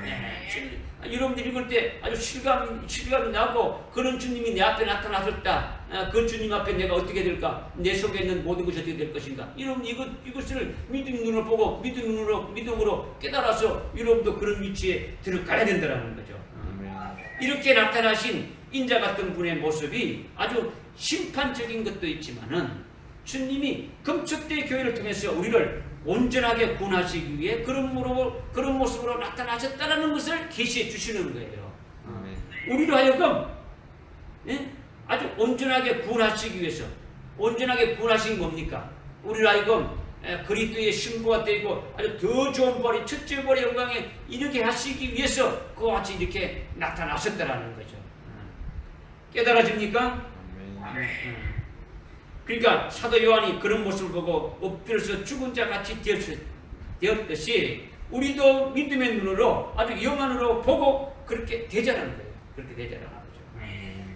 네. 여러분들 읽을 때 아주 실감이 나고 그런 주님이 내 앞에 나타나셨다. 그 주님 앞에 내가 어떻게 될까? 내 속에 있는 모든 것이 어떻게 될 것인가? 여러분 이것을 믿음의 눈으로 보고 믿음으로 깨달아서 여러분도 그런 위치에 들어가야 된다는 거죠. 이렇게 나타나신 인자 같은 분의 모습이 아주 심판적인 것도 있지만은 주님이 금척대 교회를 통해서 우리를 온전하게 구원하시기 위해 그런 모습으로 나타나셨다는 것을 계시해 주시는 거예요. 우리로 하여금 아주 온전하게 구원하시기 위해서 온전하게 구원하신 뭡니까? 우리로 하여금 그리스도의 신부가 되고 아주 더 좋은 벌이 첫째 벌의 영광에 이르게 하시기 위해서 그와 같이 이렇게 나타나셨다는 거죠. 깨달아집니까? 그러니까 사도 요한이 그런 모습을 보고 엎드려서 죽은 자 같이 되었듯이 우리도 믿음의 눈으로 아주 영안으로 보고 그렇게 되자라는 거예요. 그렇게 되자라는 거죠.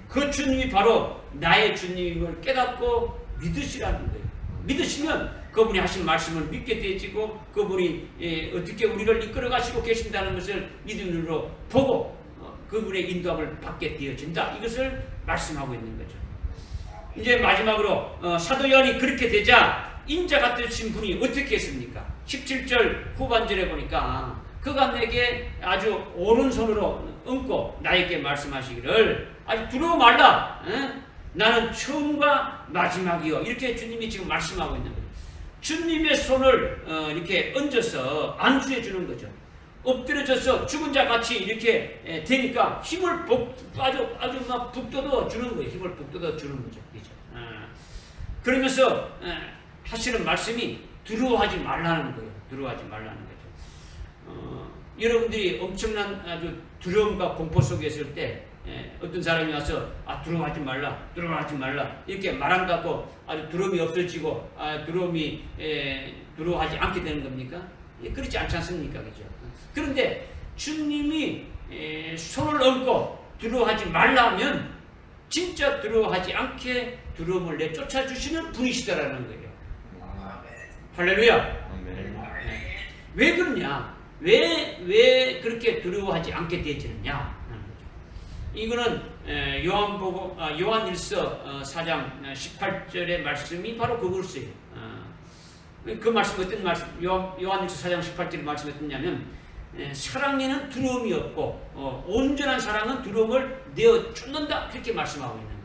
그 주님이 바로 나의 주님임을 깨닫고 믿으시라는 거예요. 믿으시면 그분이 하신 말씀을 믿게 되어지고 그분이 어떻게 우리를 이끌어 가시고 계신다는 것을 믿음의 눈으로 보고 그분의 인도함을 받게 되어진다. 이것을 말씀하고 있는 거죠. 이제 마지막으로 사도 요한이 그렇게 되자 인자 같으신 분이 어떻게 했습니까? 17절 후반절에 보니까 그가 내게 아주 오른손으로 얹고 나에게 말씀하시기를 아주 두려워 말라. 나는 처음과 마지막이요. 이렇게 주님이 지금 말씀하고 있는 거예요. 주님의 손을 이렇게 얹어서 안수해 주는 거죠. 엎드려져서 죽은 자 같이 이렇게 되니까 힘을 아주 막 북돋워 주는 거예요. 힘을 북돋워 주는 거죠. 그렇죠? 그러면서 하시는 말씀이 두려워하지 말라는 거예요. 두려워하지 말라는 거죠. 여러분들이 엄청난 아주 두려움과 공포 속에 있을 때 어떤 사람이 와서 두려워하지 말라 이렇게 말한다고 아주 두려움이 없어지고 두려움이 두려워하지 않게 되는 겁니까? 그렇지 않지 않습니까? 그죠? 그런데 주님이 손을 얹고 두려워하지 말라면 진짜 두려워하지 않게 두려움을 내쫓아 주시는 분이시다라는 거예요. 할렐루야. 왜 그러냐? 왜 그렇게 두려워하지 않게 되어지느냐? 이거는 요한일서 4장 18절의 말씀이 바로 그것이에요. 그 말씀 어떤 말씀? 요한일서 4장 18절의 말씀이 어떠냐면 사랑에는 두려움이 없고 온전한 사랑은 두려움을 내어 쫓는다 그렇게 말씀하고 있는 거예요.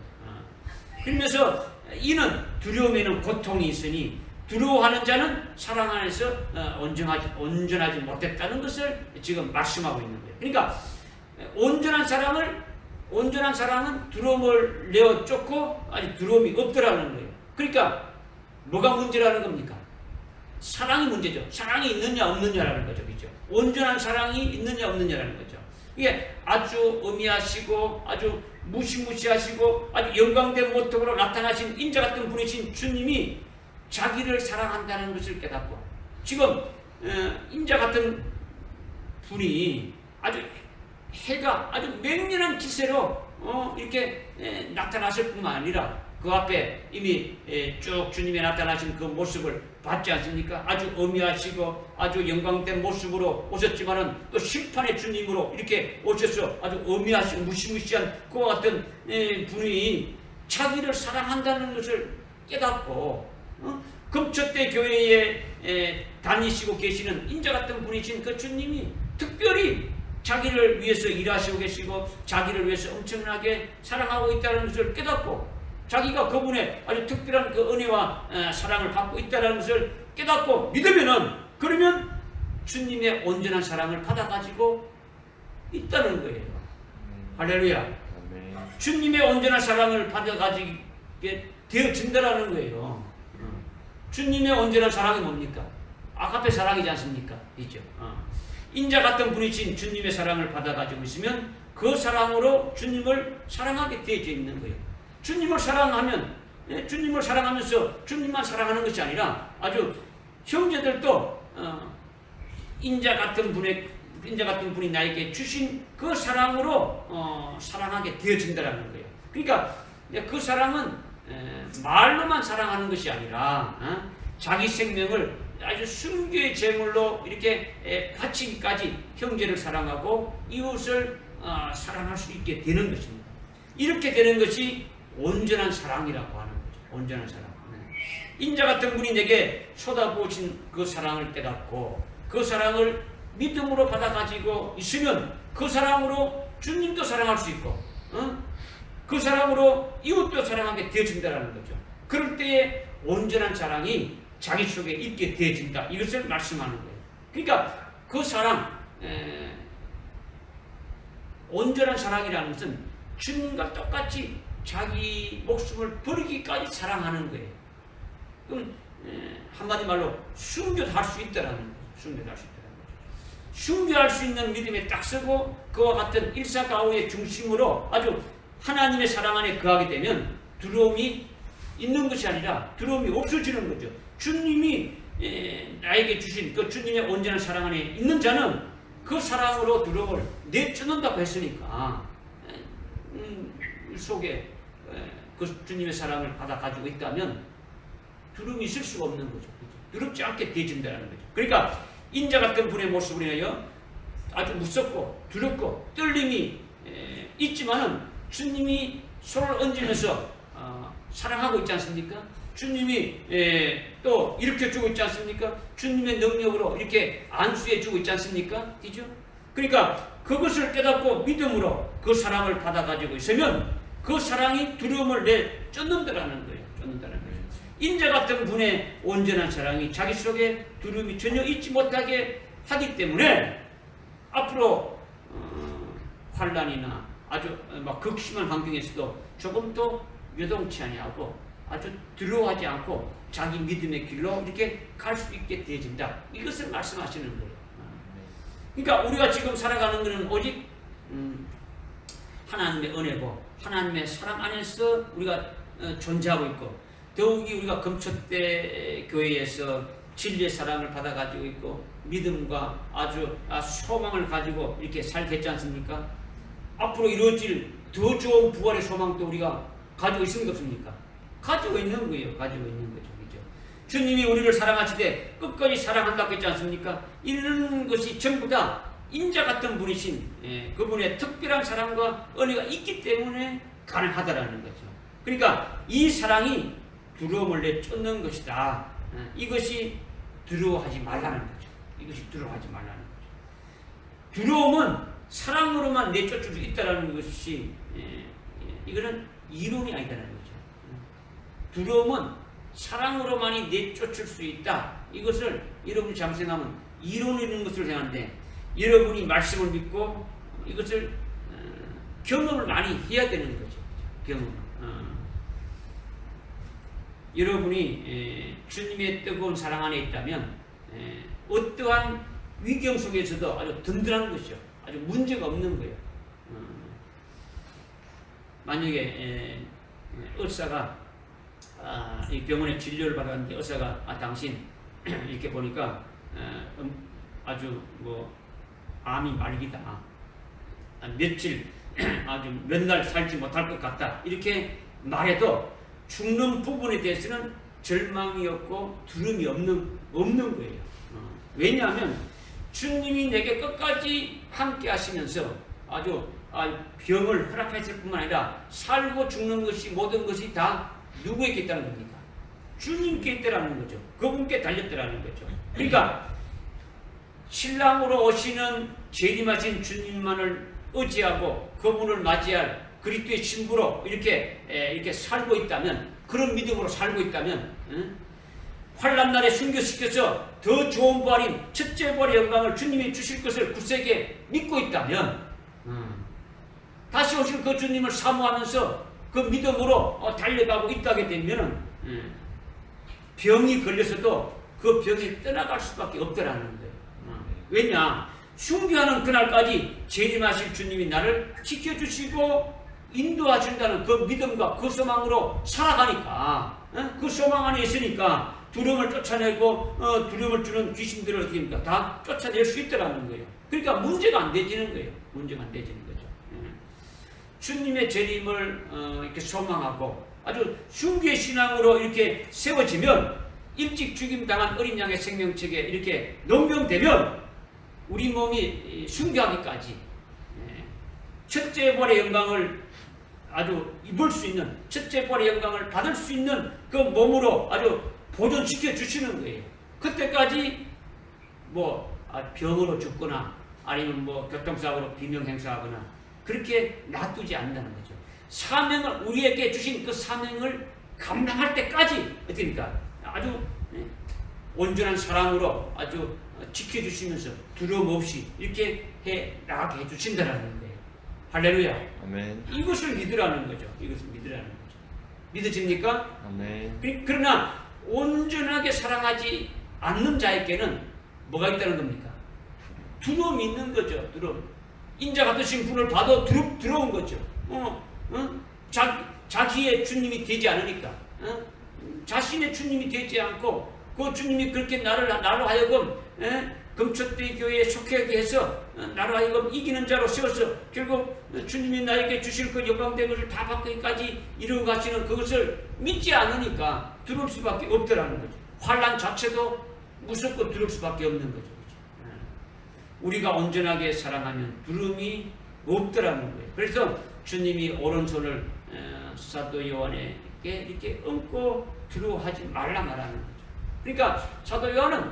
그러면서 이는 두려움에는 고통이 있으니 두려워하는 자는 사랑 안에서 온전하지 못했다는 것을 지금 말씀하고 있는 거예요. 그러니까 온전한 사랑은 두려움을 내어 쫓고 아직 두려움이 없더라는 거예요. 그러니까 뭐가 문제라는 겁니까? 사랑이 문제죠. 사랑이 있느냐 없느냐라는 거죠. 그렇죠? 온전한 사랑이 있느냐 없느냐라는 거죠. 이게 아주 어미하시고 아주 무시무시하시고 아주 영광된 모습으로 나타나신 인자 같은 분이신 주님이 자기를 사랑한다는 것을 깨닫고 지금 인자 같은 분이 아주 해가 아주 맹렬한 기세로 이렇게 나타나실 뿐만 아니라 그 앞에 이미 쭉 주님이 나타나신 그 모습을 봤지 않습니까? 아주 어미하시고 아주 영광된 모습으로 오셨지만은 또 심판의 주님으로 이렇게 오셔서 아주 어미하시고 무시무시한 그와 같은 분이 자기를 사랑한다는 것을 깨닫고 금초대 교회에 다니시고 계시는 인자 같은 분이신 그 주님이 특별히 자기를 위해서 일하시고 계시고 자기를 위해서 엄청나게 사랑하고 있다는 것을 깨닫고 자기가 그분의 아주 특별한 그 은혜와 사랑을 받고 있다는 것을 깨닫고 믿으면은 그러면 주님의 온전한 사랑을 받아가지고 있다는 거예요. 할렐루야. 아멘. 주님의 온전한 사랑을 받아가지게 되어진다라는 거예요. 주님의 온전한 사랑이 뭡니까? 아가페 사랑이지 않습니까? 있죠. 인자 같은 분이신 주님의 사랑을 받아가지고 있으면 그 사랑으로 주님을 사랑하게 되어져 있는 거예요. 주님을 사랑하면 주님을 사랑하면서 주님만 사랑하는 것이 아니라 아주 형제들도 인자 같은 분이 나에게 주신 그 사랑으로 사랑하게 되어진다는 거예요. 그러니까 그 사랑은 말로만 사랑하는 것이 아니라 자기 생명을 아주 순교의 제물로 이렇게 바치기까지 형제를 사랑하고 이웃을 사랑할 수 있게 되는 것입니다. 이렇게 되는 것이 온전한 사랑이라고 하는 거죠. 온전한 사랑. 인자 같은 분이 내게 쏟아부으신 그 사랑을 깨닫고 그 사랑을 믿음으로 받아가지고 있으면 그 사랑으로 주님도 사랑할 수 있고 그 사랑으로 이웃도 사랑하게 되어진다는 거죠. 그럴 때에 온전한 사랑이 자기 속에 있게 되어진다. 이것을 말씀하는 거예요. 그러니까 그 사랑, 온전한 사랑이라는 것은 주님과 똑같이 자기 목숨을 버리기까지 사랑하는 거예요. 그럼 한마디 말로 순교도 할 수 있다라는 거예요. 순교도 할 수 있다는 거죠. 순교할 수 있는 믿음에 딱 서고 그와 같은 일사가오의 중심으로 아주 하나님의 사랑 안에 거하게 되면 두려움이 있는 것이 아니라 두려움이 없어지는 거죠. 주님이 나에게 주신 그 주님의 온전한 사랑 안에 있는 자는 그 사랑으로 두려움을 내쫓는다고 했으니까 속에 그 주님의 사랑을 받아 가지고 있다면 두려움이 있을 수가 없는 거죠. 두렵지 않게 되어진다는 거죠. 그러니까 인자 같은 분의 모습을 인하여 아주 무섭고 두렵고 떨림이 있지만은 주님이 손을 얹으면서 사랑하고 있지 않습니까? 주님이 또 일으켜주고 있지 않습니까? 주님의 능력으로 이렇게 안수해주고 있지 않습니까? 그죠? 그러니까 그것을 깨닫고 믿음으로 그 사랑을 받아가지고 있으면 그 사랑이 두려움을 내쫓는다라는 거예요. 쫓는다는 거예요. 인자 같은 분의 온전한 사랑이 자기 속에 두려움이 전혀 있지 못하게 하기 때문에 앞으로 환난이나 아주 막 극심한 환경에서도 조금도 요동치 아니하고 아주 두려워하지 않고 자기 믿음의 길로 이렇게 갈 수 있게 되어진다. 이것을 말씀하시는 거예요. 그러니까 우리가 지금 살아가는 것은 오직 하나님의 은혜고 하나님의 사랑 안에서 우리가 존재하고 있고 더욱이 우리가 금초대 교회에서 진리의 사랑을 받아가지고 있고 믿음과 아주 소망을 가지고 이렇게 살겠지 않습니까? 앞으로 이루어질 더 좋은 부활의 소망도 우리가 가지고 있습니까? 없습니까? 가지고 있는 거예요. 가지고 있는 거죠. 그죠? 주님이 우리를 사랑하시되 끝까지 사랑한다고 했지 않습니까? 이런 것이 전부 다 인자 같은 분이신 그분의 특별한 사랑과 은혜가 있기 때문에 가능하다라는 거죠. 그러니까 이 사랑이 두려움을 내쫓는 것이다. 이것이 두려워하지 말라는 거죠. 이것이 두려워하지 말라는 거죠. 두려움은 사랑으로만 내쫓을 수 있다는 것이 이거는 이론이 아니다는 거죠. 두려움은 사랑으로만이 내쫓을 수 있다. 이것을 여러분이 잘못 생각하면 이론이 있는 것으로 생각하는데 여러분이 말씀을 믿고 이것을 경험을 많이 해야 되는 거죠. 경험. 여러분이 주님의 뜨거운 사랑 안에 있다면 어떠한 위경 속에서도 아주 든든한 것이죠. 아주 문제가 없는 거예요. 만약에 의사가 이 병원에 진료를 받았는데 의사가 당신 이렇게 보니까 아주 뭐 암이 말기다. 며칠 아주 몇 날 살지 못할 것 같다. 이렇게 말해도 죽는 부분에 대해서는 절망이 없고 두려움이 없는 거예요. 왜냐하면 주님이 내게 끝까지 함께 하시면서 아주 병을 허락하실 뿐만 아니라 살고 죽는 것이 모든 것이 다 누구에게 있다는 겁니까? 주님께 있다라는 거죠. 그분께 달렸다라는 거죠. 그러니까 신랑으로 오시는 재림하신 주님만을 의지하고 그분을 맞이할 그리스도의 신부로 이렇게 살고 있다면, 그런 믿음으로 살고 있다면, 환난 날에 순교시켜서 더 좋은 부활인 첫째 부활의 영광을 주님이 주실 것을 굳세게 믿고 있다면, 다시 오실 그 주님을 사모하면서 그 믿음으로 달려가고 있다게 되면 병이 걸려서도 그 병이 떠나갈 수밖에 없더라는 거예요. 왜냐? 순교하는 그날까지 재림하실 주님이 나를 지켜주시고 인도하신다는 그 믿음과 그 소망으로 살아가니까, 그 소망 안에 있으니까 두려움을 쫓아내고 두려움을 주는 귀신들을 어떻게 합니까? 다 쫓아낼 수 있더라는 거예요. 그러니까 문제가 안 되지는 거예요. 문제가 안 되지는 거죠. 주님의 재림을 이렇게 소망하고 아주 순교의 신앙으로 이렇게 세워지면, 일찍 죽임 당한 어린 양의 생명책에 이렇게 농명되면 우리 몸이 순교하기까지 첫째 부활의 영광을 아주 입을 수 있는, 첫째 부활의 영광을 받을 수 있는 그 몸으로 아주 보존시켜 주시는 거예요. 그때까지 뭐 병으로 죽거나 아니면 뭐 교통사고로 비명행사하거나 그렇게 놔두지 않는다는 거죠. 사명을 우리에게 주신 그 사명을 감당할 때까지 어떻습니까? 아주 온전한 사랑으로 아주 지켜주시면서 두려움 없이 이렇게 나가게 해주신다는 거예요. 할렐루야. 아멘. 이것을 믿으라는 거죠. 이것을 믿으라는 거죠. 믿어집니까? 아멘. 그러나 온전하게 사랑하지 않는 자에게는 뭐가 있다는 겁니까? 두려움이 있는 거죠. 두려움. 인자 같으신 분을 봐도 두려운 거죠. 자기의 주님이 되지 않으니까, 자신의 주님이 되지 않고 그 주님이 그렇게 나로 하여금 금초대 교회에 속하게 해서 나로 하여금 이기는 자로 세워서 결국 주님이 나에게 주실 그 영광된 것을 다 받기까지 이루어 가시는 그것을 믿지 않으니까 두려울 수밖에 없더라는 거죠. 환난 자체도 무섭고 두려울 수밖에 없는 거죠. 우리가 온전하게 사랑하면 두려움이 없더라는 거예요. 그래서 주님이 오른손을 사도 요한에게 이렇게 얹고 두려워하지 말라 말하는 거죠. 그러니까 사도 요한은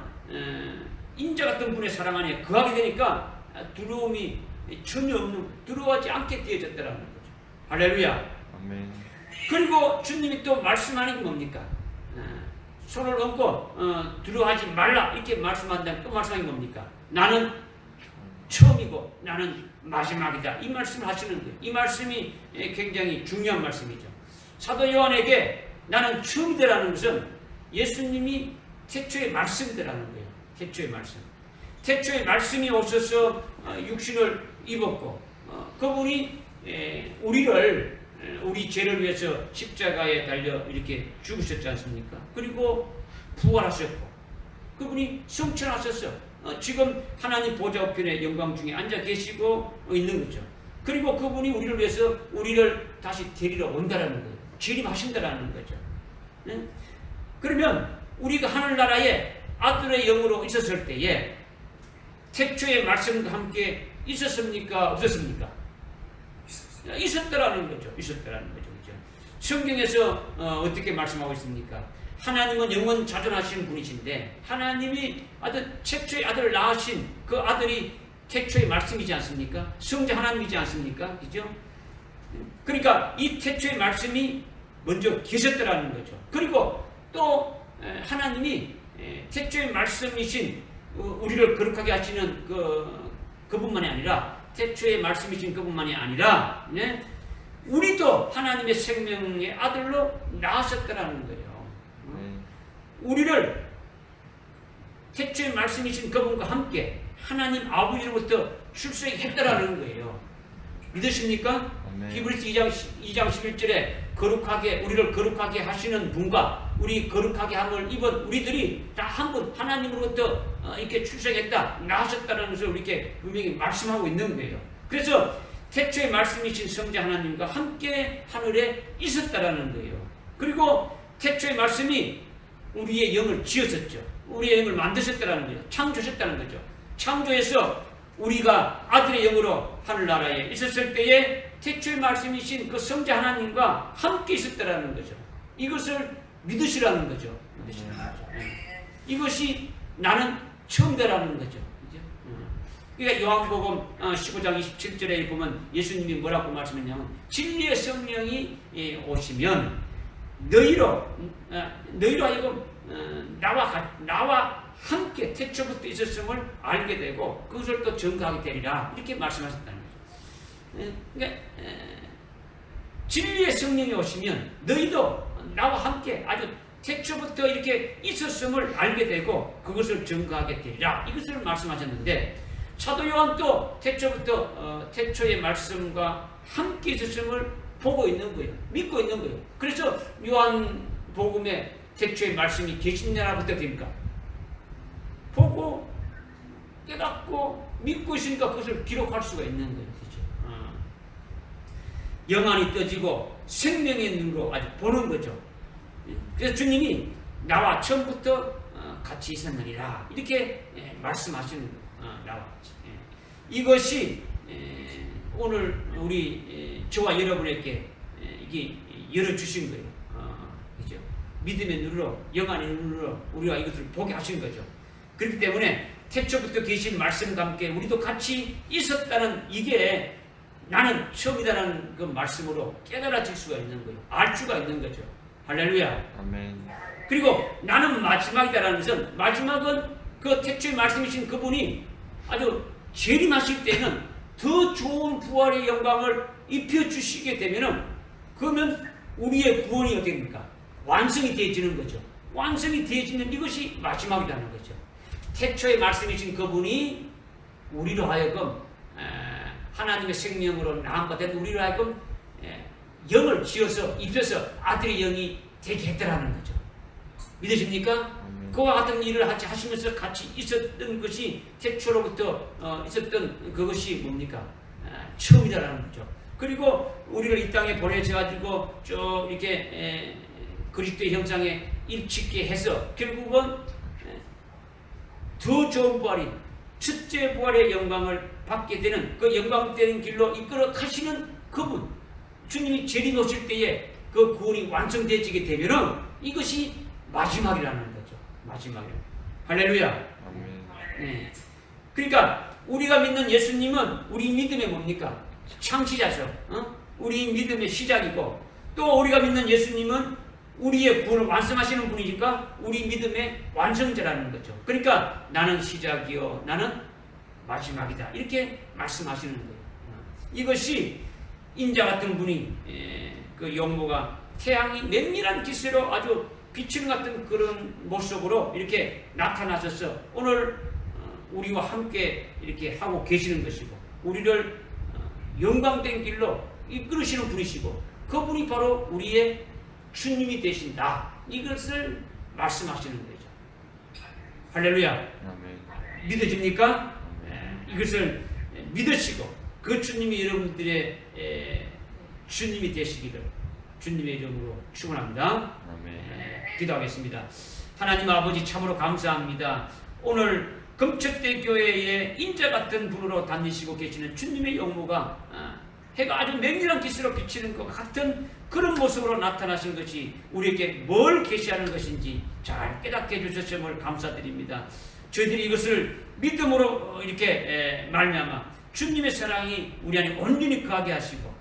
인자 같은 분의 사랑 안에 거하게 되니까 두려움이 전혀 없는, 두려워하지 않게 되어졌다는 거죠. 할렐루야. 아멘. 그리고 주님이 또 말씀하는 게 뭡니까? 손을 얹고 두려워하지 말라 이렇게 말씀한다면 또 말씀하는 게 뭡니까? 나는 처음이고 나는 마지막이다. 이 말씀을 하시는 거예요. 이 말씀이 굉장히 중요한 말씀이죠. 사도 요한에게 나는 처음이다라는 것은 예수님이 태초의 말씀이라는 거예요. 태초의 말씀. 태초의 말씀이 오셔서 육신을 입었고 그분이 우리 죄를 위해서 십자가에 달려 이렇게 죽으셨지 않습니까? 그리고 부활하셨고 그분이 성천하셨어. 지금 하나님 보좌 우편의 영광 중에 앉아 계시고 있는 거죠. 그리고 그분이 우리를 위해서 우리를 다시 데리러 온다라는 거예요. 재림하신다라는 거죠. 그러면 우리가 하늘나라에 아들의 영으로 있었을 때에 태초의 말씀과 함께 있었습니까? 없었습니까? 있었더라는 거죠. 있었더라는 거죠. 그죠? 성경에서 어떻게 말씀하고 있습니까? 하나님은 영원 자존하시는 분이신데 하나님이 최초의 아들을 낳으신 그 아들이 태초의 말씀이지 않습니까? 성자 하나님이지 않습니까? 그죠? 그러니까 이 태초의 말씀이 먼저 계셨더라는 거죠. 그리고 또 하나님이 태초의 말씀이신 우리를 거룩하게 하시는 그분만이 아니라 태초의 말씀이신 그분만이 아니라 우리도 하나님의 생명의 아들로 낳으셨더라는 거예요. 우리를 태초의 말씀이신 그분과 함께 하나님 아버지로부터 출생했더라는 거예요. 믿으십니까? 히브리서 2장 11절에 우리를 거룩하게 하시는 분과 우리 거룩하게 함을 입은 우리들이 다 한 분 하나님으로부터 이렇게 출생했다, 나으셨다는 것을 이렇게 분명히 말씀하고 있는 거예요. 그래서 태초의 말씀이신 성자 하나님과 함께 하늘에 있었다라는 거예요. 그리고 태초의 말씀이 우리의 영을 지었었죠. 우리의 영을 만드셨다라는 거예요. 창조하셨다는 거죠. 창조해서 우리가 아들의 영으로 하늘나라에 있었을 때에 태초의 말씀이신 그 성자 하나님과 함께 있었다라는 거죠. 이것을 믿으시라는 거죠. 이것이 나는 처음이다라는 거죠. 그러니까 요한복음 15장 27절에 보면 예수님이 뭐라고 말씀했냐면 진리의 성령이 오시면 너희로 하여금 나와 함께 태초부터 있었음을 알게 되고 그것을 또 증거하게 되리라 이렇게 말씀하셨다는 거죠. 그러니까 진리의 성령이 오시면 너희도 나와 함께 아주 태초부터 이렇게 있었음을 알게 되고 그것을 증거하게 되리라 이것을 말씀하셨는데 사도 요한도 태초부터 태초의 말씀과 함께 있었음을 보고 있는 거예요. 믿고 있는 거예요. 그래서 요한복음에 태초의 말씀이 계신 나라부터 됩니까? 보고 깨닫고 믿고 있으니까 그것을 기록할 수가 있는 거예요. 그렇죠? 영안이 떠지고 생명의 눈으로 아주 보는 거죠. 그래서 주님이 나와 처음부터 같이 있었느니라 이렇게 말씀하시는 거예요. 나와 같이. 이것이 오늘 우리 저와 여러분에게 이게 열어주신 거예요. 그죠? 믿음의 눈으로 영안의 눈으로 우리가 이것을 보게 하신 거죠. 그렇기 때문에 태초부터 계신 말씀과 함께 우리도 같이 있었다는 이게 나는 처음이다라는 그 말씀으로 깨달아질 수가 있는 거예요. 알 수가 있는 거죠. 할렐루야. 아멘. 그리고 나는 마지막이다라는 것은 마지막은 그 태초의 말씀이신 그분이 아주 재림하실 때는 더 좋은 부활의 영광을 입혀주시게 되면은 그러면 우리의 구원이 어떻게 됩니까? 완성이 되어지는 거죠. 완성이 되어지는 이것이 마지막이라는 거죠. 태초의 말씀이신 그분이 우리로 하여금 하나님의 생명으로 나음받은 우리로 하여금 영을 지어서 입혀서 아들의 영이 되게 했다라는 거죠. 믿으십니까? 그와 같은 일을 같이 하시면서 같이 있었던 것이 태초로부터 있었던 그것이 뭡니까? 처음이다라는 거죠. 그리고 우리를 이 땅에 보내셔가지고 쭉 이렇게 그리스도의 형상에 일치게 해서 결국은 더 좋은 부활인 첫째 부활의 영광을 받게 되는 그 영광되는 길로 이끌어 가시는 그분 주님이 재림 오실 때에 그 구원이 완성되어지게 되면은 이것이 마지막이라는 거죠. 마지막이라는. 할렐루야. 아멘. 네. 그러니까 우리가 믿는 예수님은 우리 믿음의 뭡니까? 창시자죠. 우리 믿음의 시작이고 또 우리가 믿는 예수님은 우리의 구원을 완성하시는 분이니까 우리 믿음의 완성자라는 거죠. 그러니까 나는 시작이요 나는 마지막이다 이렇게 말씀하시는 거예요. 이것이 인자 같은 분이 그 용모가 태양이 맹렬한 기세로 아주 비치는 같은 그런 모습으로 이렇게 나타나셔서 오늘 우리와 함께 이렇게 하고 계시는 것이고 우리를 영광된 길로 이끌으시는 분이시고 그분이 바로 우리의 주님이 되신다. 이것을 말씀하시는 거죠. 할렐루야. 아멘. 믿어집니까? 이것을 믿으시고 그 주님이 여러분들의 주님이 되시기를 주님의 이름으로 축원합니다. 아멘. 기도하겠습니다. 하나님 아버지 참으로 감사합니다. 오늘 금척대 교회의 인자 같은 분으로 다니시고 계시는 주님의 영모가 해가 아주 맹렬한 기세로 비치는 것 같은 그런 모습으로 나타나신 것이 우리에게 뭘 계시하는 것인지 잘 깨닫게 해주셨음을 감사드립니다. 저희들이 이것을 믿음으로 이렇게 말미암아 주님의 사랑이 우리 안에 온전히 거하게 하시고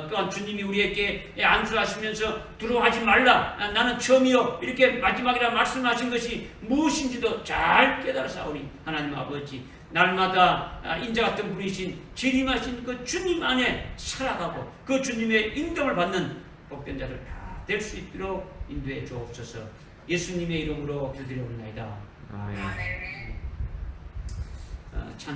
또한 주님이 우리에게 안수하시면서 두려워하지 말라, 나는 처음이요, 이렇게 마지막이라 말씀하신 것이 무엇인지도 잘 깨달아사오니 하나님 아버지, 날마다 인자 같은 분이신 재림하신 그 주님 안에 살아가고 그 주님의 인도를 받는 복된 자들 다 될 수 있도록 인도해 주옵소서. 예수님의 이름으로 기도드려옵나이다. 아멘. 아멘. 찬송